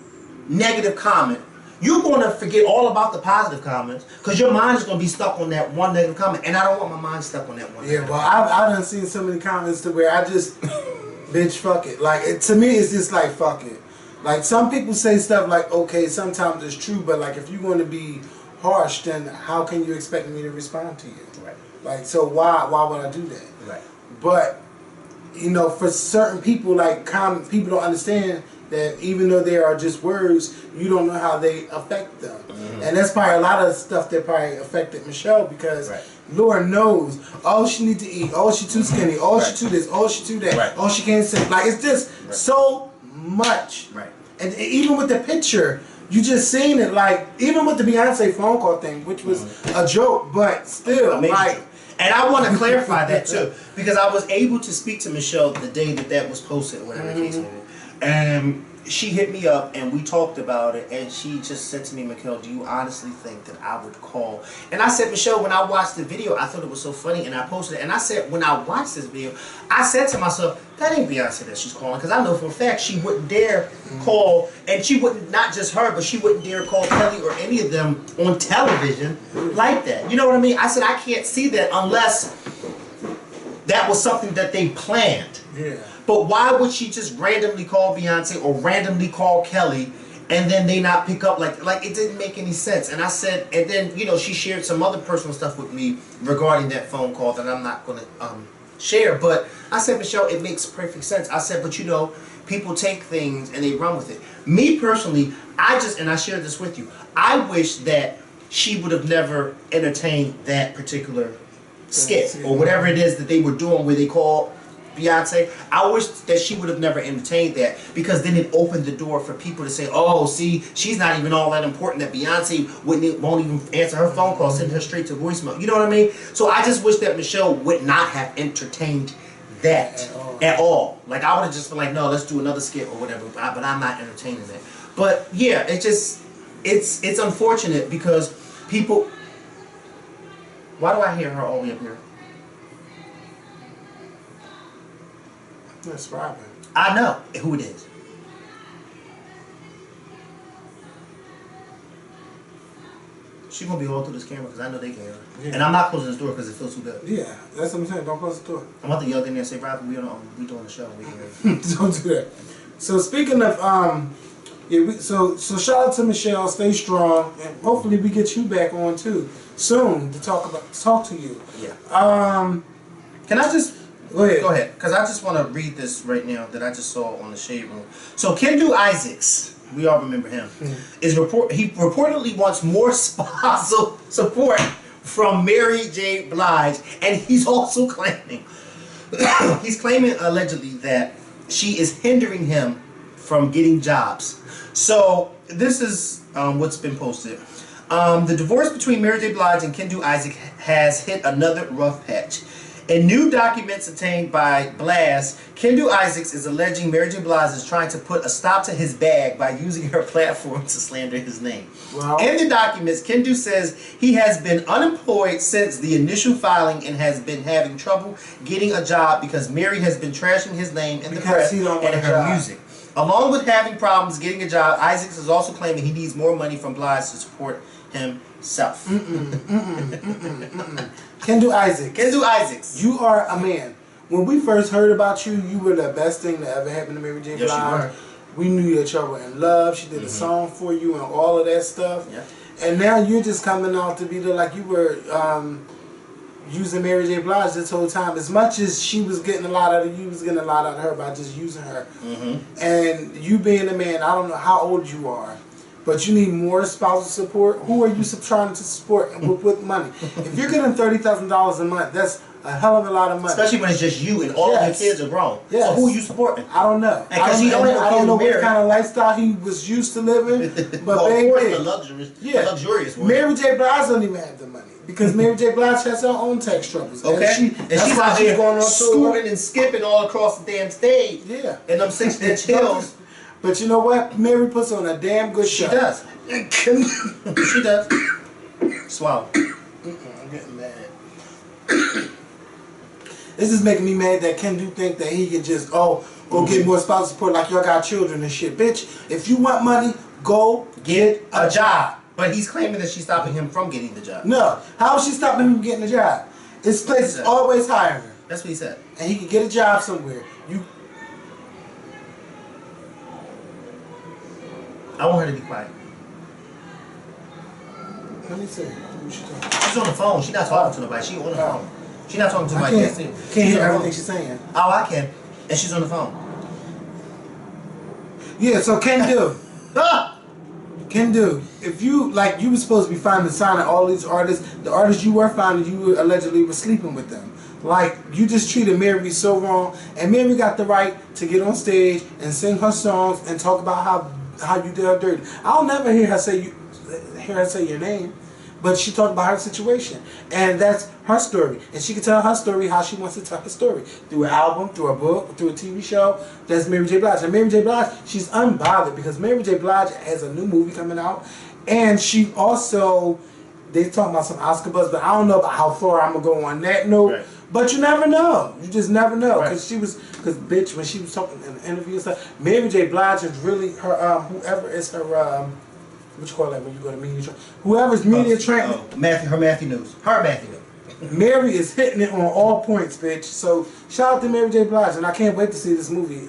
negative comment, you're going to forget all about the positive comments, because your mind is going to be stuck on that one negative comment, and I don't want my mind stuck on that one.
Yeah, well, I done seen so many comments to where I just, bitch, fuck it. Like, to me, it's just like, fuck it. Like, some people say stuff like, okay, sometimes it's true, but like, if you're going to be harsh, then how can you expect me to respond to you?
Right.
Like, so why would I do that?
Right.
But, you know, for certain people, like, people don't understand that even though they are just words, you don't know how they affect them. And that's probably a lot of stuff that probably affected Michelle, because Lord knows, oh, she need to eat, oh, she too skinny, oh, she too this, oh, she too that, oh, she can't sing. Like, it's just so much. And even with the picture, you just seen it, like, even with the Beyonce phone call thing, which was a joke, but still, like.
And I want to clarify that too, because I was able to speak to Michelle the day that was posted, whatever the case may be. And she hit me up and we talked about it, and she just said to me, Mikhail, do you honestly think that I would call? And I said, Michelle, when I watched the video, I thought it was so funny, and I posted it. And I said, when I watched this video, I said to myself, that ain't Beyonce that she's calling, because I know for a fact she wouldn't dare call, and she wouldn't, not just her, but she wouldn't dare call Kelly or any of them on television like that. You know what I mean? I said, I can't see that unless that was something that they planned.
Yeah.
But why would she just randomly call Beyonce or randomly call Kelly, and then they not pick up? Like it didn't make any sense. And I said, and then, you know, she shared some other personal stuff with me regarding that phone call that I'm not going to share. But I said, Michelle, it makes perfect sense. I said, but you know, people take things and they run with it. Me personally, and I shared this with you, I wish that she would have never entertained that particular skit or whatever it is that they were doing where they called Beyonce. I wish that she would have never entertained that, because then it opened the door for people to say, oh, see, she's not even all that important, that Beyonce won't even answer her phone call, send her straight to voicemail. You know what I mean? So I just wish that Michelle would not have entertained that at all. Like, I would have just been like, no, let's do another skit or whatever, but I'm not entertaining it. But yeah, it's unfortunate because people... Why do I hear her all the way up here?
That's Robin.
I know who it is. She's going to be all through this camera because I know they can hear her. Yeah. And I'm not closing this door because it feels too good.
Yeah, that's what I'm saying. Don't close the door.
I'm about to yell in there and say, Robin, we doing the show. We
Don't do that. So speaking of, so shout out to Michelle. Stay strong. And hopefully we get you back on too soon to talk to you.
Yeah. Can I just...
Go ahead.
Because I just want to read this right now that I just saw on the Shade Room. So Kendu Isaacs, we all remember him, he reportedly wants more spousal support from Mary J. Blige, and he's also claiming, allegedly that she is hindering him from getting jobs. So this is what's been posted. The divorce between Mary J. Blige and Kendu Isaac has hit another rough patch. In new documents obtained by Blast, Kendu Isaacs is alleging Mary J. Blige is trying to put a stop to his bag by using her platform to slander his name. Wow. In the documents, Kendu says he has been unemployed since the initial filing and has been having trouble getting a job because Mary has been trashing his name in the press and her music. Along with having problems getting a job, Isaacs is also claiming he needs more money from Blige to support himself.
Kendu Isaacs.
Kendu Isaacs.
You are a man. When we first heard about you, you were the best thing that ever happened to Mary J. Blige.
Yes,
we knew that y'all were in love. She did a song for you and all of that stuff.
Yeah.
And now you're just coming out to be like you were using Mary J. Blige this whole time. As much as she was getting a lot out of you, was getting a lot out of her by just using her. And you being a man, I don't know how old you are, but you need more spousal support. Who are you trying to support with money? If you're getting $30,000 a month, that's a hell of a lot of money.
Especially when it's just you and all of your kids are grown.
Yes.
So who are you supporting?
I don't know. I don't know what kind of lifestyle he was used to living. But
well,
baby,
of course the luxurious one.
Mary J. Blige don't even have the money because Mary J. Blige has her own tax troubles.
Okay. And she's out here going on scooting and skipping all across the damn stage.
Yeah.
And them 6-inch heels.
But you know what? Mary puts on a damn good show.
She does. She does. Swallow.
I'm getting mad. This is making me mad that Kendu think that he can just, go get more spousal support like y'all got children and shit. Bitch, if you want money, go get a job.
But he's claiming that she's stopping him from getting the job.
No. How is she stopping him from getting a job? This place is always hiring her.
That's what he said.
And he can get a job somewhere.
I want her to be quiet.
Let me see.
She's on the phone. She's not talking to nobody. She's on the phone. She's not talking to nobody.
Can't hear everything she's saying.
Oh, I can. And she's on the phone.
Yeah, so Kendu. Kendu, if you, you were supposed to be finding signing all these artists, the artists you were finding, you allegedly were sleeping with them. Like, you just treated Mary so wrong. And Mary got the right to get on stage and sing her songs and talk about how you did her dirty. I'll never hear her say your name, but she talked about her situation, and that's her story. And she can tell her story how she wants to tell her story, through an album, through a book, through a TV show. That's Mary J. Blige. And Mary J. Blige, she's unbothered because Mary J. Blige has a new movie coming out, and she also, they talking about some Oscar buzz, but I don't know about how far I'm gonna go on that note. Right. But you never know. You just never know. Because bitch, when she was talking in the interview and stuff, Mary J. Blige is really her, whoever is her, what you call that when you go to media training? Whoever's media training.
Her Matthew News.
Mary is hitting it on all points, bitch. So shout out to Mary J. Blige, and I can't wait to see this movie.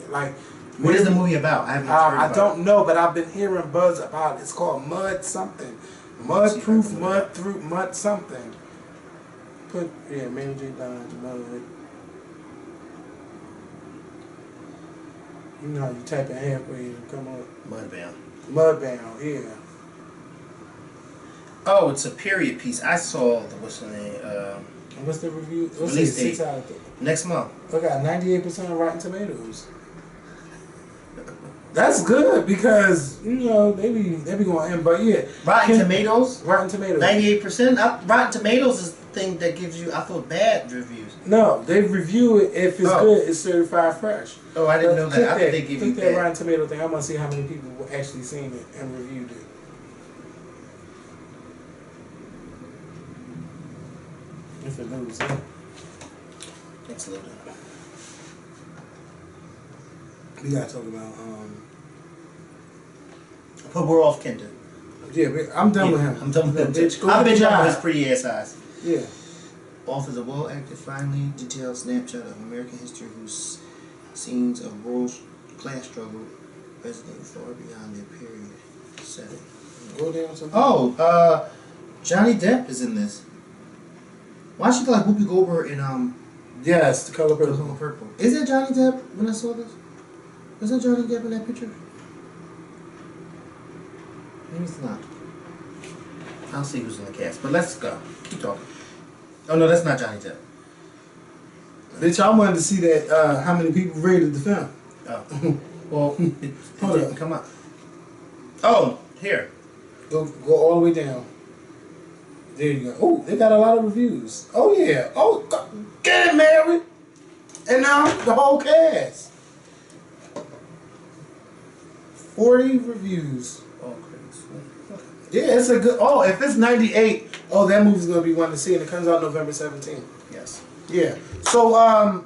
What is the movie about?
I don't know, but I've been hearing buzz about it. It's called Mud something. Mud Proof, Mud Through, Mud something. Mary J. Blige, Mud. You know how you type it halfway and come up.
Mudbound.
Mudbound, yeah.
Oh, it's a period piece. I saw the what's the name?
What's the review? What's
Release
it?
date.
6 out of 10.
Next month.
I got 98% of Rotten Tomatoes. That's good because they be going in, but yeah.
Rotten Tomatoes.
98%.
Rotten Tomatoes is the thing that gives you. I thought bad reviews.
No, they review it. If it's good, it's certified fresh.
Oh, I didn't know that. I thought they give you
that Rotten Tomato thing. I want to see how many people actually seen it and reviewed it. If it moves in.
It's loaded.
We gotta talk about
But we're off Kinder.
Yeah, I'm done with him.
I'm done with him.
Bitch,
I've been done with his pretty ass eyes.
Yeah.
Authors of well-acted, finely detailed snapshot of American history whose scenes of rural class struggle resonate far beyond their period setting.
Go down some.
Oh, Johnny Depp is in this. Why she like Whoopi Goldberg in
Yes, The Color Purple.
The Color Purple? Is that Johnny Depp? When I saw this, was that Johnny Depp in that picture? Maybe it's not. I'll see who's in the cast. But let's go. Keep talking. Oh no, that's not Johnny Depp.
Bitch, I wanted to see that. How many people rated the film?
Oh, well, it didn't come up.
Oh,
here.
Go all the way down. There you go. Oh, they got a lot of reviews. Oh yeah. Oh, get it, Mary. And now the whole cast. 40 reviews.
Oh, crazy.
Yeah, it's a good. Oh, if it's 98, oh, that movie's gonna be one to see, and it comes out November 17th.
Yes.
Yeah. So,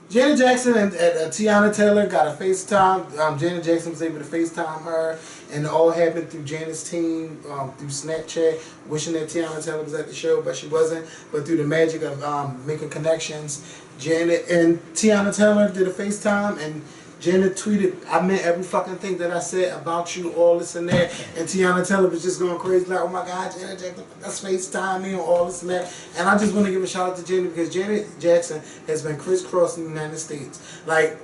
Janet Jackson and Tiana Taylor got a FaceTime. Janet Jackson was able to FaceTime her, and it all happened through Janet's team, through Snapchat, wishing that Tiana Taylor was at the show, but she wasn't. But through the magic of making connections, Janet and Tiana Taylor did a FaceTime, and Janet tweeted, "I meant every fucking thing that I said about you, all this and that." And Tiana Taylor was just going crazy, like, "Oh my God, Janet Jackson, that's FaceTime me and all this and that." And I just want to give a shout out to Janet because Janet Jackson has been crisscrossing the United States. Like,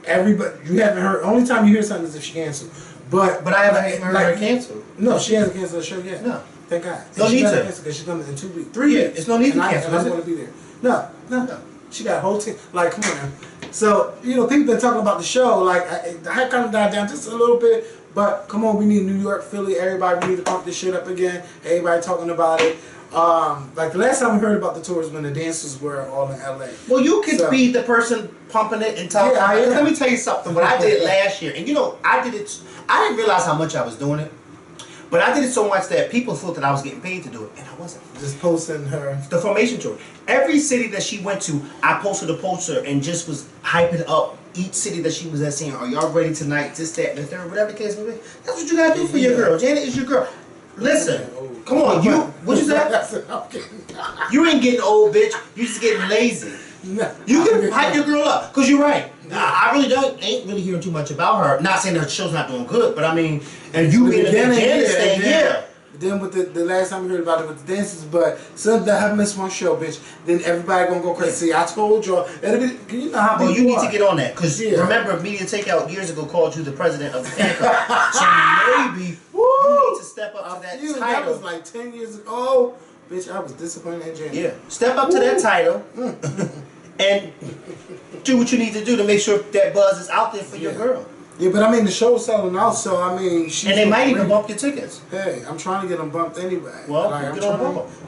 everybody, you haven't heard, only time you hear something is if she canceled. But
I haven't heard her canceled.
No, she hasn't canceled the show yet.
No.
Thank God.
No need to.
Because she's coming in 2 weeks.
3 years. It's no need to cancel.
And I'm going to be there. No. She got a whole team. Like, come on now. So, people been talking about the show. Like, the hype kind of died down just a little bit. But, come on, we need New York, Philly, everybody. We need to pump this shit up again. Everybody talking about it. Like, the last time we heard about the tour was when the dancers were all in L.A.
Well, you could be the person pumping it and talking.
Yeah,
Let me tell you something. What I did last year, and I did it. I didn't realize how much I was doing it. But I did it so much that people thought that I was getting paid to do it, and I wasn't.
Just posting her.
The formation tour. Every city that she went to, I posted a poster and just was hyping up each city that she was at, saying, "Are y'all ready tonight?" This, that, and the third, whatever the case may be. That's what you gotta do for your girl. Janet is your girl. Listen, come on, you. What you say? You ain't getting old, bitch. You just getting lazy. You can hype your girl up, cause you're right. I really ain't really hearing too much about her. Not saying her show's not doing good, but I mean, and you being a Janet thing, yeah.
Then with the last time we heard about it with the dances, but something that I missed one show, bitch. Then everybody gonna go crazy. See, I told y'all. You know how.
Well, you need to get on that, cause remember, Media Takeout years ago called you the president of the fan club. So maybe you need to step up to that title.
That was like 10 years ago. Oh, bitch, I was disappointed in Janet.
Yeah, step up to that title. And do what you need to do to make sure that buzz is out there for your girl.
Yeah, but I mean, the show's selling out, so I mean, she's
and they might even bump your tickets.
Hey, I'm trying to get them bumped anyway.
Well,
like,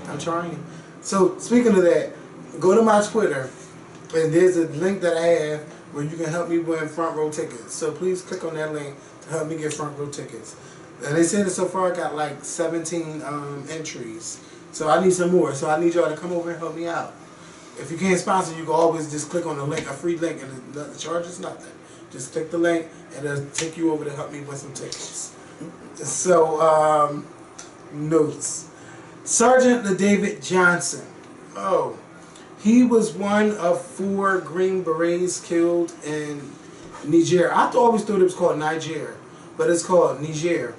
I'm trying. So, speaking of that, go to my Twitter, and there's a link that I have where you can help me win front row tickets. So, please click on that link to help me get front row tickets. And they said that so far I got like 17 entries. So, I need some more. So, I need y'all to come over and help me out. If you can't sponsor, you can always just click on the link, a free link, and the charge is nothing. Just click the link, and it'll take you over to help me win some tickets. So, notes. Sergeant David Johnson. Oh, he was one of 4 Green Berets killed in Niger. I always thought it was called Niger, but it's called Niger.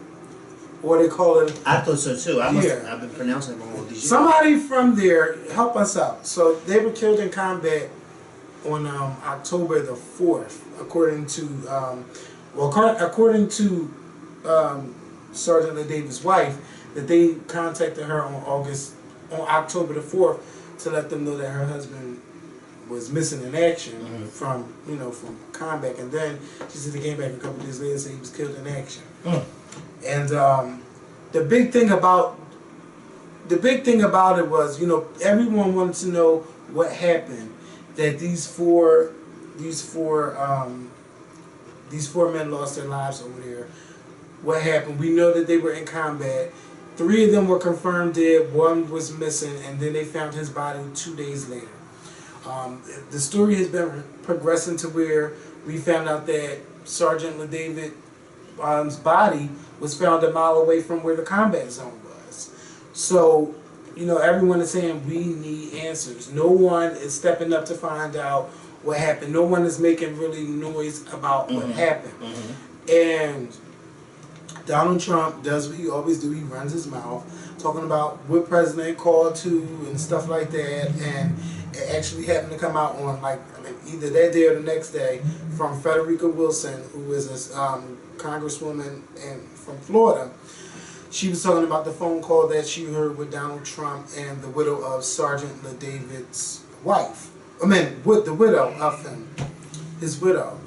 Or they call it...
I thought so too. I've been pronouncing it wrong.
Somebody from there, help us out. So they were killed in combat on October the 4th, according to Sergeant Davis' wife. that they contacted her on October the 4th to let them know that her husband was missing in action from combat, and then she said they came back a couple of days later and said he was killed in action. And the big thing about it was, everyone wanted to know what happened, that these four men lost their lives over there. What happened? We know that they were in combat. 3 of them were confirmed dead. 1 was missing, and then they found his body 2 days later. The story has been progressing to where we found out that Sergeant LaDavid's body was found a mile away from where the combat zone was. So, everyone is saying we need answers. No one is stepping up to find out what happened. No one is making really noise about what happened. And Donald Trump does what he always do. He runs his mouth talking about what president called to and stuff like that. And it actually happened to come out on either that day or the next day from Frederica Wilson, who is a congresswoman from Florida. She was talking about the phone call that she heard with Donald Trump and the widow of Sergeant LaDavid's wife. With the widow of him, his widow.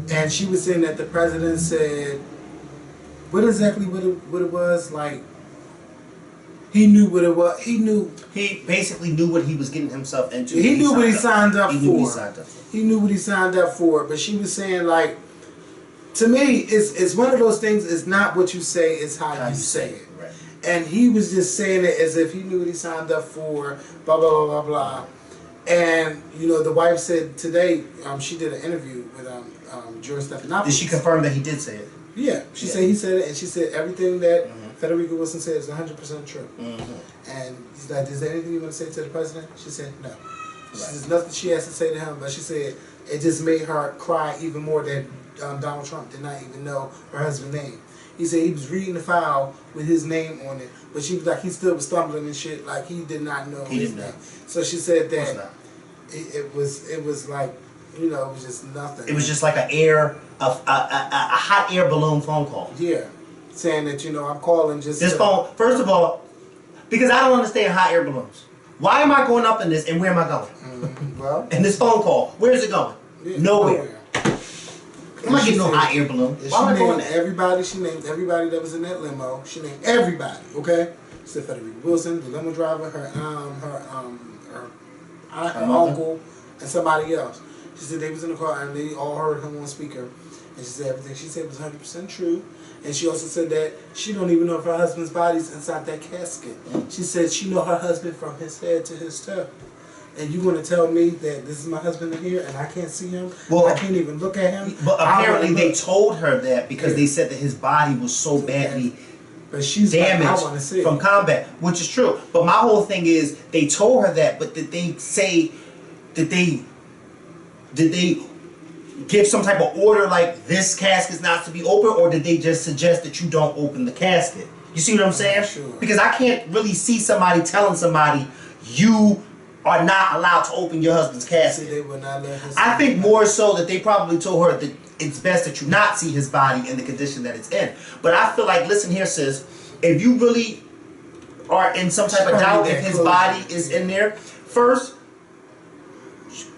And she was saying that the president said, what it was, he knew what it was.
He basically knew what he was getting himself into.
He knew what he signed up for.
He knew
what he signed up for. But she was saying, to me, it's one of those things, it's not what you say, it's how you say it.
Right.
And he was just saying it as if he knew what he signed up for, blah, blah, blah, blah, blah. And, the wife said today, she did an interview with George Stephanopoulos.
Did she confirm that he did say it?
Yeah. She said he said it, and she said everything that Frederica Wilson said is 100% true. And he's like, is there anything you want to say to the president? She said no. She said, there's nothing she has to say to him, but she said it just made her cry even more that Donald Trump did not even know her husband's name. He said he was reading the file with his name on it, but she was like, he still was stumbling and shit, like he did not know his name. So she said that it was like, it was just nothing.
It was just like a hot air balloon phone call.
Yeah, saying that I'm calling just
this phone. First of all, because I don't understand hot air balloons. Why am I going up in this, and where am I going?
Well,
and this phone call, where is it going? Nowhere. I'm not getting no hot air balloon. Why am I going there?
She named everybody that was in that limo. She named everybody. Okay, she said Frederica Wilson, the limo driver, her uncle, and somebody else. She said they was in the car and they all heard him on speaker. And she said everything she said was 100% true. And she also said that she don't even know if her husband's body's inside that casket. She said she know her husband from his head to his toe. And you want to tell me that this is my husband in here and I can't see him? Well, I can't even look at him?
But apparently they told her that because they said that his body was so badly damaged from combat, which is true. But my whole thing is they told her that, but did they say, did they give some type of order like this casket's not to be open, or did they just suggest that you don't open the casket? You see what I'm saying?
Sure.
Because I can't really see somebody telling somebody you are not allowed to open your husband's casket.
They would not let her see
I think more so that they probably told her that it's best that you not see his body in the condition that it's in. But I feel like, listen here, sis, if you really are in some type of doubt if his body is in there, first,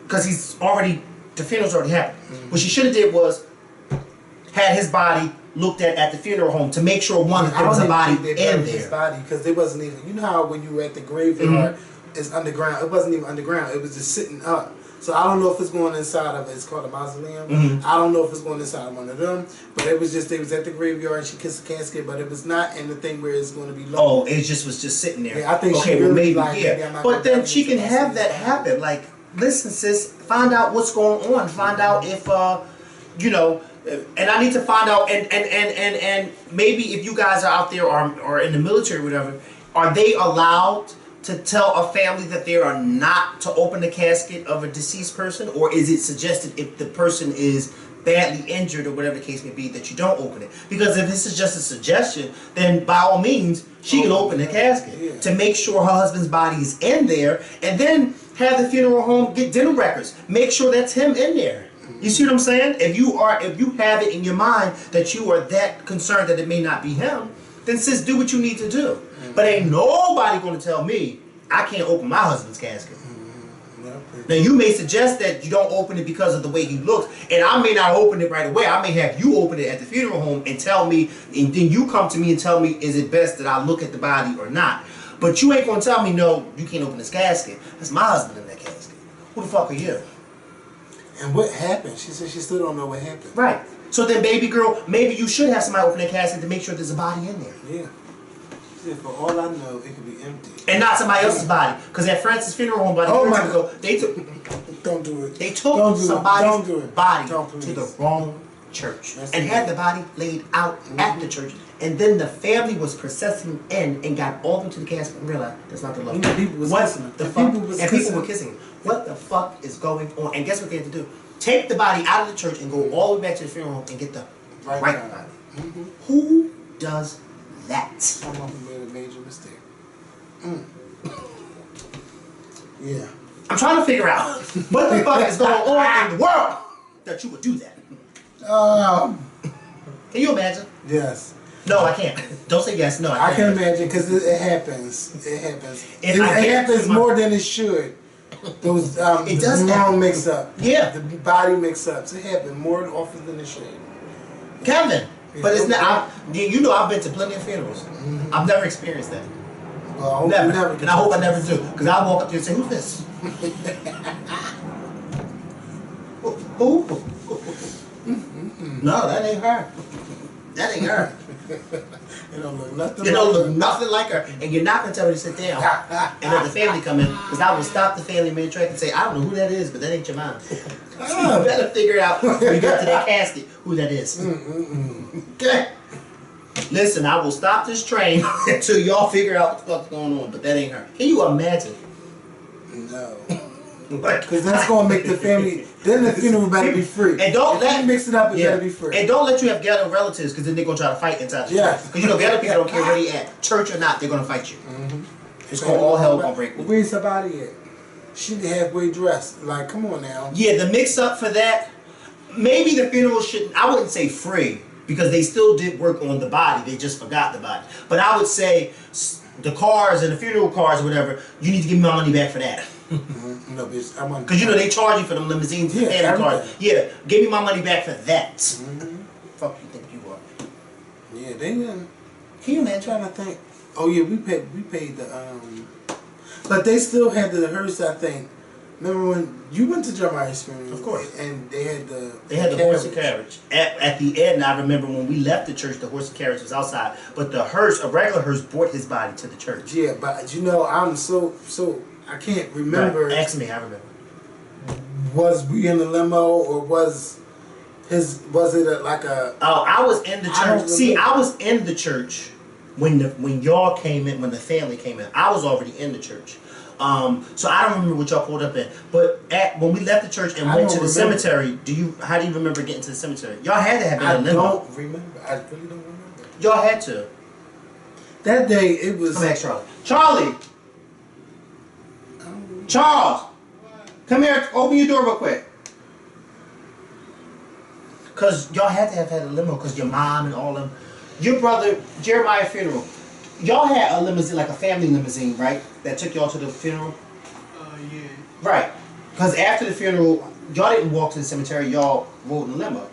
because the funeral's already happened. What she should have did was had his body looked at the funeral home to make sure that there was a body in there.
His body, because there wasn't even, you know how when you were at the graveyard, it's underground. It wasn't even underground. It was just sitting up. So I don't know if it's going inside of it. It's called a mausoleum. I don't know if it's going inside of one of them. But it was just, they was at the graveyard and she kissed the casket, but it was not in the thing where it's going to be low.
Oh, it just was just sitting there.
Yeah, I think she really maybe
But then she can have that happen. Like, listen, sis, find out what's going on. Find out if, and I need to find out, and maybe if you guys are out there or in the military or whatever, are they allowed to tell a family that they are not to open the casket of a deceased person? Or is it suggested if the person is badly injured or whatever the case may be that you don't open it? Because if this is just a suggestion, then by all means, she can open the casket to make sure her husband's body is in there, and then have the funeral home get dental records. Make sure that's him in there. You see what I'm saying? If you have it in your mind that you are that concerned that it may not be him, then sis, do what you need to do. But ain't nobody gonna tell me I can't open my husband's casket. Now you may suggest that you don't open it because of the way he looks, and I may not open it right away. I may have you open it at the funeral home and tell me, and then you come to me and tell me, is it best that I look at the body or not? But you ain't gonna tell me, no, you can't open this casket. That's my husband in that casket. Who the fuck are you?
And what happened? She said she still don't know what happened.
Right. So then, baby girl, maybe you should have somebody open that casket to make sure there's a body in there.
Yeah. She said, for all I know, it could be empty.
And not somebody else's body. Because at Francis Funeral Home, they took
Don't do it.
They took somebody's body
Don't,
to the wrong church and had the body laid out at the church. And then the family was processing in and got all into the casket and realized that's not the love.
People was kissing.
People were kissing. What the fuck is going on? And guess what they had to do? Take the body out of the church and go all the way back to the funeral home and get the right body. Who does that?
Someone who made a major mistake. Yeah.
I'm trying to figure out what the fuck is going on in the world that you would do that. Can you imagine?
Yes.
No, I can't. Don't say yes. No,
I can imagine because it happens. It happens. It happens more than it should. Those
it does
wrong mix up.
Yeah.
The body mix ups. It happens more often than it should.
Kevin, but it's not. You know, I've been to plenty of funerals. I've never experienced that.
Well, I hope
never. And I hope I never do. Because I walk up there and say, "Who's this?" Who? No, that ain't her. That ain't her.
It don't look nothing.
It don't look nothing like her, and you're not gonna tell her to sit down and let the family come in, because I will stop the family mid-track and say, I don't know who that is, but that ain't your mom. So you better figure out when you get to that casket who that is. Okay. Listen, I will stop this train until y'all figure out what the fuck's going on, but that ain't her. Can you imagine?
No. Because that's going to make the family, then the funeral better be free.
And don't let
mix it up, it better be free.
And don't let you have ghetto relatives, because then they're going to try to fight inside the church. Because you know, ghetto people don't care where they at. Church or not, they're going to fight you. It's going all hell going to break loose.
Where's her body at? She halfway dressed. Like, come on now.
Yeah, the mix up for that, maybe the funeral shouldn't, I wouldn't say free, because they still did work on the body. They just forgot the body. But I would say the cars and the funeral cars or whatever, you need to give me my money back for that.
No, bitch, I want.
Because you know they charge you for them limousines and the cars. Yeah, give me my money back for that. Fuck you think you are?
Yeah, they didn't.
Can you imagine?
Trying to think. Oh yeah, we paid the but they still had the hearse. I think. Remember when you went to Jeremiah's funeral?
Of course.
And they had the
horse and carriage. At the end, I remember when we left the church, the horse and carriage was outside. But the hearse, a regular hearse, brought his body to the church.
Yeah, but you know, I'm so I can't remember.
Right. Ask me, I remember.
Was we in the limo or was it like a?
Oh, I was in the church. See, I was in the church when y'all came in, when the family came in. I was already in the church. So I don't remember what y'all pulled up in. But when we left the church and went to the cemetery, how do you remember getting to the cemetery? Y'all had to have been in a limo.
I don't remember. I really don't remember.
Y'all had to.
That day it was.
Come back, Charlie. Charlie. Charles, come here. Open your door real quick. Cause y'all had to have had a limo, cause your mom and all them, your brother Jeremiah funeral. Y'all had a limousine, like a family limousine, right? That took y'all to the funeral.
Yeah.
Right. Cause after the funeral, y'all didn't walk to the cemetery. Y'all rode in a limo.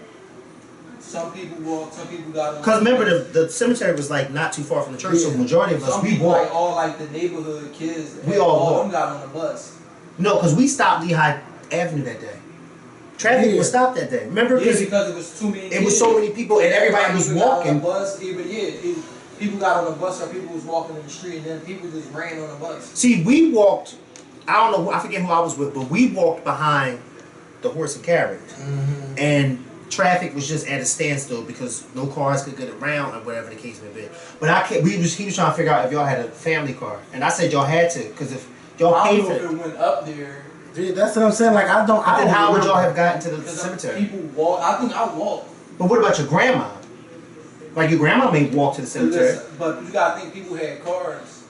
Some people walked, some people got on.
Cause remember the cemetery was like not too far from the church, so the majority of us
some
we
people,
walked.
like all like the neighborhood kids.
We all
of them got on the bus.
No, cause we stopped Lehigh Avenue that day. Traffic was stopped that day. Remember?
Yeah, because it was too many.
It was so many people, and everybody was walking.
On the bus, people got on the bus, or people was walking in the street, and then people just ran on the bus.
See, we walked. I don't know. I forget who I was with, but we walked behind the horse and carriage, and traffic was just at a standstill because no cars could get around or whatever the case may be. But he was trying to figure out if y'all had a family car, and I said y'all had to, because if y'all paid for it.
I don't know if it went up there.
Yeah, that's what I'm saying. Like I don't.
Then how would y'all have gotten to the cemetery?
People walk. I think I walked.
But what about your grandma? Like your grandma may walk to the cemetery.
But you gotta think people had cars.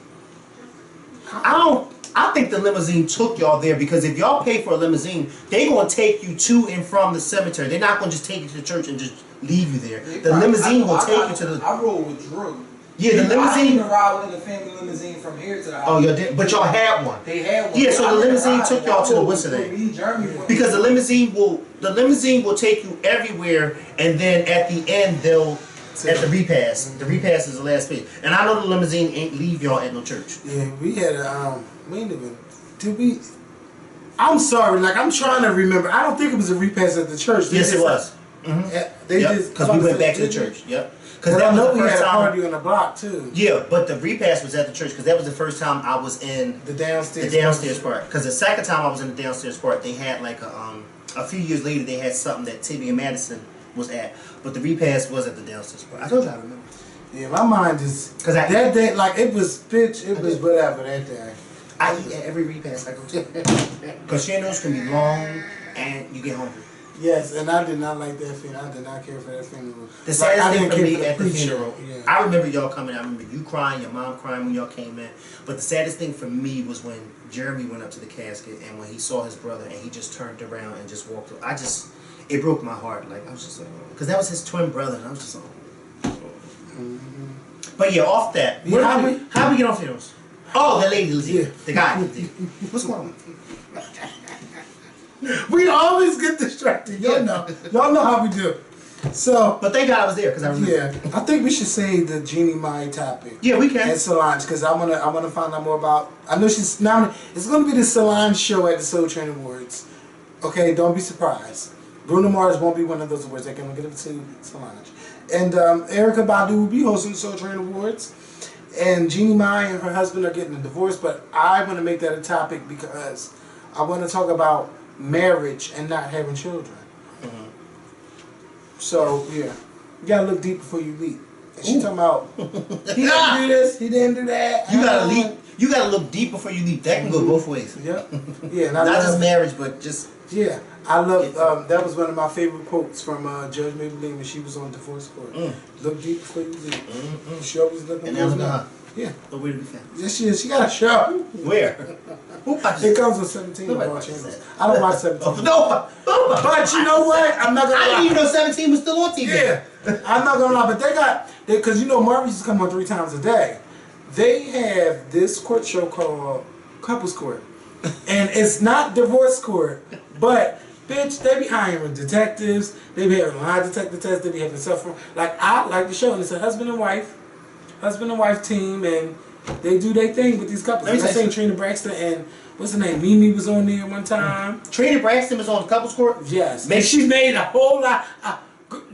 I think the limousine took y'all there, because if y'all pay for a limousine, they gonna take you to and from the cemetery. They're not gonna just take you to the church and just leave you there. The limousine will take you to the.
I rode with Drew.
Yeah, the
I
limousine.
even ride in the family limousine from here to the house.
Oh, y'all did, but y'all had one.
They had one.
Yeah, so the limousine took y'all to the what's
Me, Jeremy went.
Because the limousine will take you everywhere, and then at the end they'll at the repass. The repass is the last bit, and I know the limousine ain't leave y'all at no church.
Yeah, we had a we ain't even did we. I'm sorry, like I'm trying to remember. I don't think it was a repass at the church.
Yes, it was.
They
Yep,
just
because we went back to the church. Yep.
Because I know we had a party on the block too.
Yeah, but the repass was at the church because that was the first time I was in
the downstairs.
The downstairs part. Because the second time I was in the downstairs part, they had like a few years later they had something that Tibby and Madison was at, but the repass was at the downstairs part. I told you I remember.
Yeah, my mind is because that day, like it was bitch, it was whatever that day.
I eat at every repass I go to because funerals can be long and you get hungry.
Yes, and I did not like that funeral. I did not care for that funeral.
The saddest thing for me at the
preacher.
funeral,
Yeah.
I remember y'all coming. I remember you crying, your mom crying when y'all came in. But the saddest thing for me was when Jeremy went up to the casket and when he saw his brother and he just turned around and just walked. It broke my heart. Like I was just like, because that was his twin brother, and I was just like, But yeah, off that.
Yeah,
how we get on funerals? Oh, the lady,
yeah.
the guy. What's going on?
We always get distracted. Y'all know how we do. So,
but thank God I was there because I remember.
Yeah, I think we should say the Jeannie Mai topic.
Yeah, we can.
And Solange, because I wanna find out more about. I know she's now. It's gonna be the Solange show at the Soul Train Awards. Okay, don't be surprised. Bruno Mars won't be one of those awards. They're gonna give it to Solange, and Erykah Badu will be hosting the Soul Train Awards. And Jeannie Mai and her husband are getting a divorce, but I want to make that a topic because I want to talk about marriage and not having children. So yeah, you gotta look deep before you leap. And she talking about he didn't do this, he didn't do that.
You gotta leap. You gotta look deep before you leap. That can go both ways.
Yep. Yeah, and
not just marriage, but just
yeah. I love that was one of my favorite quotes from Judge Maybelline when she was on divorce court. Look deep before you leap. She always looking.
And that was not.
Yeah.
But where did we find?
Yes, she is. She got a show.
Where?
It comes with 17 of our channels. I don't watch 17.
No,
but you know what? I'm not gonna lie.
I didn't even know 17 was still on TV.
Yeah. I'm not gonna lie, but because you know Marvel used to come on 3 times a day. They have this court show called Couples Court. And it's not divorce court, but bitch, they be hiring detectives, they be having lie detector tests, they be having stuff like I like the show, and it's a husband and wife team, and they do their thing with these couples. I seen Trina Braxton and what's her name? Mimi was on there one time.
Trina Braxton was on the Couples Court?
Yes. And she made a whole lot.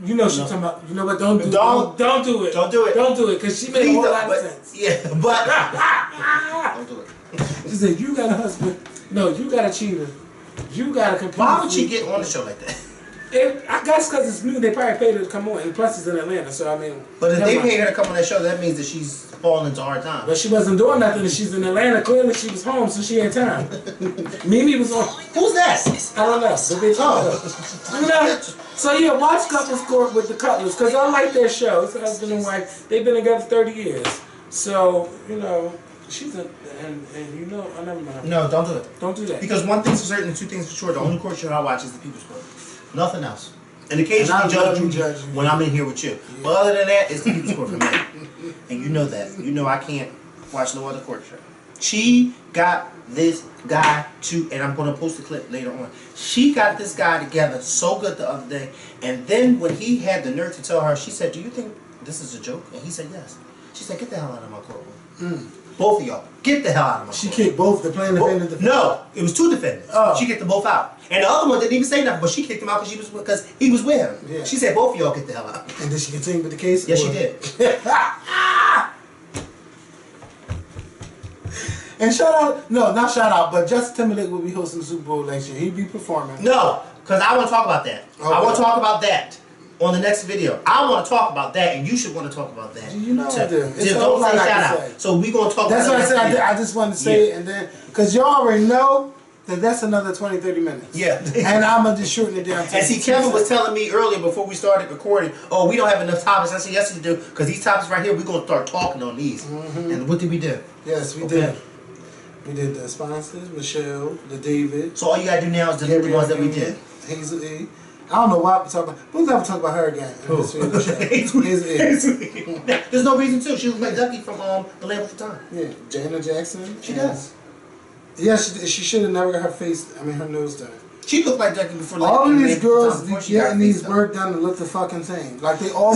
You know, she's talking about, you know what, don't do it.
Don't do it.
Don't do it, because she made a whole lot of sense.
Yeah, but don't do it.
She said, you got a husband. No, you got a cheater. You got to compete.
Why would she get on the show like that?
I guess because it's new, they probably paid her to come on, and plus it's in Atlanta, so I mean.
But if they pay her to come on that show, that means that she's falling into hard times.
But she wasn't doing nothing, and she's in Atlanta. Clearly, she was home, so she had time. Mimi was on.
Who's that?
I don't know. The bitch. You know. So yeah, watch Couples Court with the Cutlers, because I like their show. It's a husband and wife. They've been together 30 years. So you know, she's a and you know, I never mind.
No, don't do it.
Don't do that.
Because one thing's for certain, and 2 things for sure. The only court show I watch is the People's Court. Nothing else. And occasionally judge you when I'm in here with you. Yeah. But other than that, it's the People's Court for me. And you know that. You know I can't watch no other court show. She got this guy to, and I'm going to post a clip later on. She got this guy together so good the other day. And then when he had the nerve to tell her, she said, do you think this is a joke? And he said, yes. She said, get the hell out of my courtroom. Both of y'all, get the hell out of my
She
courtroom.
kicked both the plaintiff and the defendant.
No, it was 2 defendants.
Oh.
She kicked them both out. And the other one didn't even say nothing, but she kicked him out because he was with him.
Yeah.
She said, both of y'all get the hell out.
And did she continue with the case?
Yes, she did.
And shout out, no, not shout out, but Justin Timberlake will be hosting the Super Bowl next year. He'll be performing.
No, because I want to talk about that.
Okay.
I want to talk about that on the next video. I want to talk about that, and you should want to talk about that.
You know I do.
Just don't say shout out. So we're going to talk
that's
about
what I said. I just wanted to say it, and then, because y'all already know that that's another 20, 30 minutes.
Yeah.
And I'm going to just shorten it down to
And see, Kevin was telling me earlier before we started recording, oh, we don't have enough topics. I said, yes, we do, because these topics right here, we're going to start talking on these. And what did we do?
Yes, we did. We did the sponsors, Michelle, the David.
So all you got to do now is delete the ones that we did.
Hazel E. I don't know why we talk about. We'll never talk about her again.
Hazel E. There's no reason to. She looks like Ducky from The Land Before Time.
Yeah, Janet Jackson.
She does.
Yeah, she should have never got her nose done.
She looked like Ducky before.
All of these girls getting these work done to look the fucking same. Like they all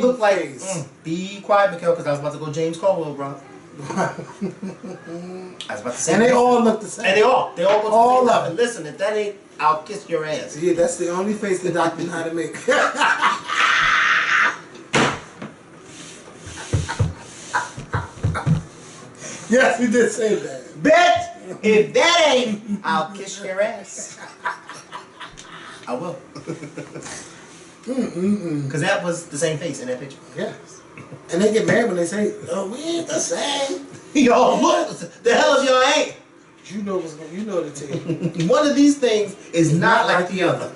look like. Be quiet, Mikhail, because I was about to go James Caldwell, bro. I was about to say.
And they all look the same.
And they all look
all
the
of
same. And listen, if that ain't, I'll kiss your ass.
Yeah, that's the only face that I know how to make. Yes, we did say that.
Bet if that ain't, I'll kiss your ass. I will. Because that was the same face in that picture.
Yes. And they get mad when they say, "Oh, we ain't the same."
Yo, look, the hell if y'all ain't.
You know the team.
One of these things is not like the other.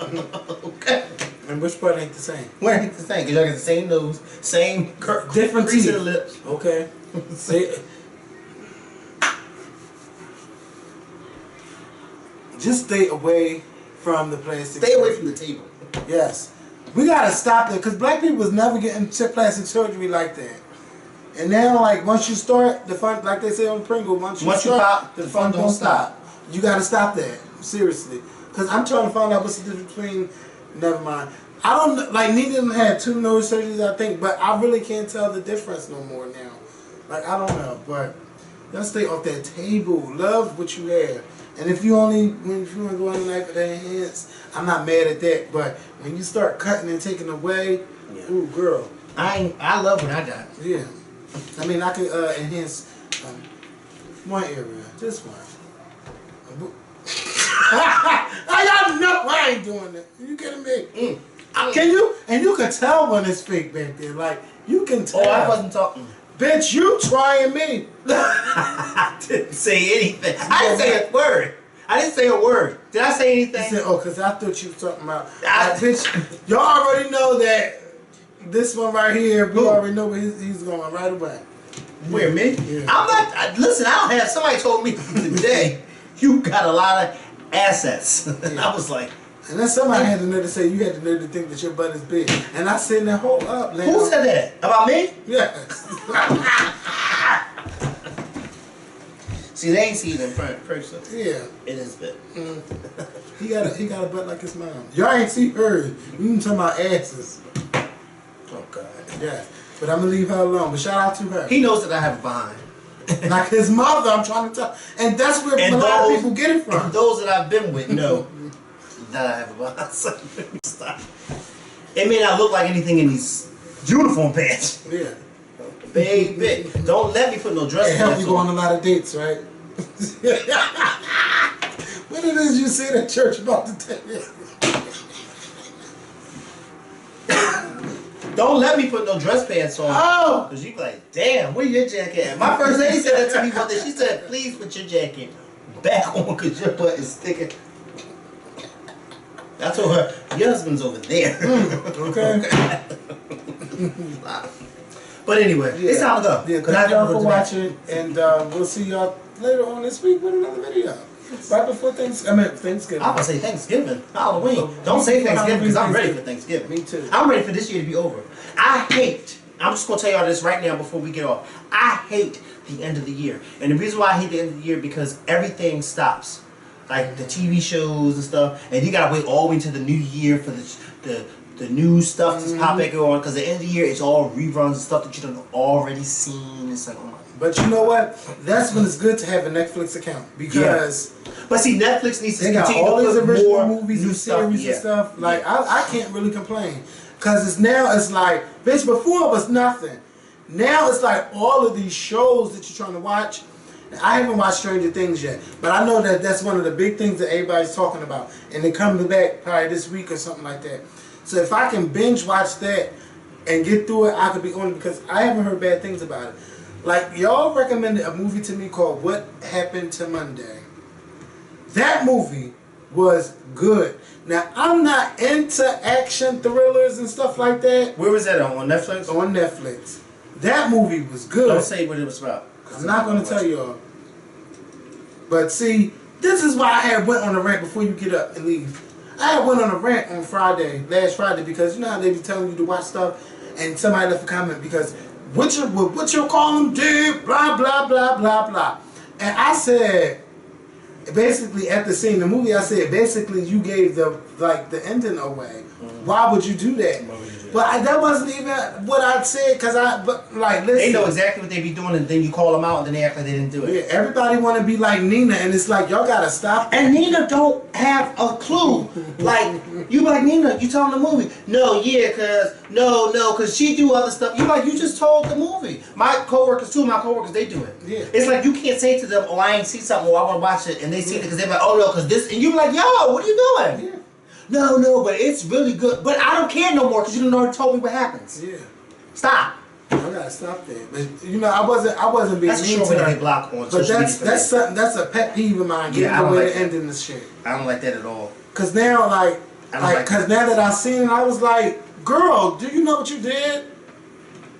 Okay.
And which part ain't the same?
What ain't the same? Because y'all got the same nose, same
different
crease
teeth.
in the lips.
Okay. Just stay away from the plastic.
Stay away from the table.
Yes. We gotta stop that because black people was never getting plastic surgery like that. And now, like, once you start, the fun, like they say on Pringle, once you start, the fun don't stop. You gotta stop that. Seriously. Because I'm trying to find out what's the difference between, never mind. I don't, like, neither of them had 2 nose surgeries, I think, but I really can't tell the difference no more now. Like, I don't know, but y'all stay off that table. Love what you have. And if you want to go in the knife with that hands, I'm not mad at that. But when you start cutting and taking away, ooh, girl.
I love what I got.
Yeah. I mean, I can enhance one area, just one. Y'all know I ain't doing that. You kidding me? Can you? And you can tell when it's fake back there. Like, you can tell.
Oh, I wasn't talking.
Bitch, you trying me.
I didn't say anything. I didn't say a word. I didn't say a word. Did I say anything?
You said, oh, because I thought you were talking about. Bitch, y'all already know that this one right here, we already know where he's going right away.
Where, me?
Yeah.
I'm not. Listen, I don't have. Somebody told me today, you got a lot of assets.
Yeah.
I was like.
And then somebody had the nerve to say you had the nerve to think that your butt is big. And I said, now hold up, man.
Who said that? About me?
Yes.
See, they ain't seen it in person.
Yeah.
It is big.
He got a butt like his mom. Y'all ain't see hers. You talking about asses.
Oh, God.
Yeah. But I'm going to leave her alone. But shout out to her.
He knows that I have a behind.
Like his mother, I'm trying to tell. And that's where a lot of people get it from.
And those that I've been with know that I have a behind. Stop. It may not look like anything in these uniform pants.
Yeah.
Baby, don't let me put no dress
It
pants on.
helps you go on a lot of dates, right? What it is you say at church about the day?
Don't let me put no dress pants on.
Oh!
Because you like, damn, where your jacket at? My first lady said that to me one day. She said, please put your jacket back on because your butt is sticking. I told her, your husband's over there.
Okay.
But anyway, it's time to go.
Yeah, thank y'all for watching, and we'll see y'all later on this week with another video. Right before Thanksgiving.
I'm going to say Thanksgiving, Halloween. Don't say Thanksgiving because I'm ready for Thanksgiving.
Me too.
I'm ready for this year to be over. I'm just going to tell y'all this right now before we get off. I hate the end of the year. And the reason why I hate the end of the year because everything stops. Like the TV shows and stuff. And you got to wait all the way to the new year for the new stuff to pop back on. Because the end of the year, it's all reruns and stuff that you done already seen. It's like, oh my.
But you know what? That's when it's good to have a Netflix account because
but see, Netflix needs to
they got
continue
all
to
these
put
original
more
movies
new
and series
stuff.
and stuff. Like I can't really complain because it's like bitch. Before it was nothing. Now it's like all of these shows that you're trying to watch. I haven't watched Stranger Things yet, but I know that that's one of the big things that everybody's talking about, and they're coming back probably this week or something like that. So if I can binge watch that and get through it, I could be on it because I haven't heard bad things about it. Like, y'all recommended a movie to me called What Happened to Monday. That movie was good. Now, I'm not into action thrillers and stuff like that.
Where was that on Netflix?
On Netflix. That movie was good.
Don't say what it was about.
I'm not going to tell y'all. But see, this is why I had went on the rant before you get up and leave. I had went on a rant on last Friday, because you know how they be telling you to watch stuff, and somebody left a comment because what you call them did, blah blah blah blah blah, and I said basically after seeing the movie, I said basically you gave the ending away. Why would you do that? But that wasn't even what I said, listen.
They know exactly what they be doing, and then you call them out, and then they act like they didn't do it.
Yeah, everybody want to be like Nina, and it's like y'all gotta stop.
And Nina don't have a clue. Like, you be like, Nina, you telling the movie? No, cause she do other stuff. You like, you just told the movie. Two of my coworkers, they do it.
Yeah.
It's like you can't say to them, oh, I ain't see something, or I want to watch it, and they see it because they're like, oh no, cause this, and you be like, yo, what are you doing?
Yeah.
No, but it's really good. But I don't care no more because you done already told me what happens.
Yeah.
Stop.
I gotta stop that. But you know, I wasn't being
That's a
mean
short
to
way to
her.
get blocked on
But
social media.
that's a pet peeve of mine.
Yeah, I
Getting
don't
the way
like
to
that.
ending this shit.
I don't like that at all.
Cause now, cause now that I seen it, I was like, girl, do you know what you did?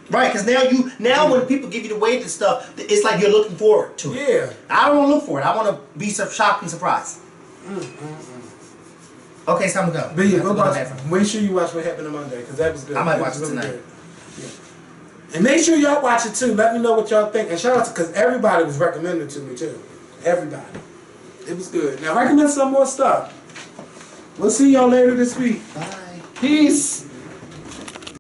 Right, because now when people give you the weight and stuff, it's like you're looking forward to it.
Yeah.
I don't want to look for it. I want to be shocked and surprised. Okay, it's time to go.
But yeah, go watch. Make sure you watch What Happened on Monday, because that was good.
I might watch it tonight.
Yeah. And make sure y'all watch it too. Let me know what y'all think. And shout out to, because everybody was recommending to me too. Everybody. It was good. Now recommend some more stuff. We'll see y'all later this week.
Bye.
Peace.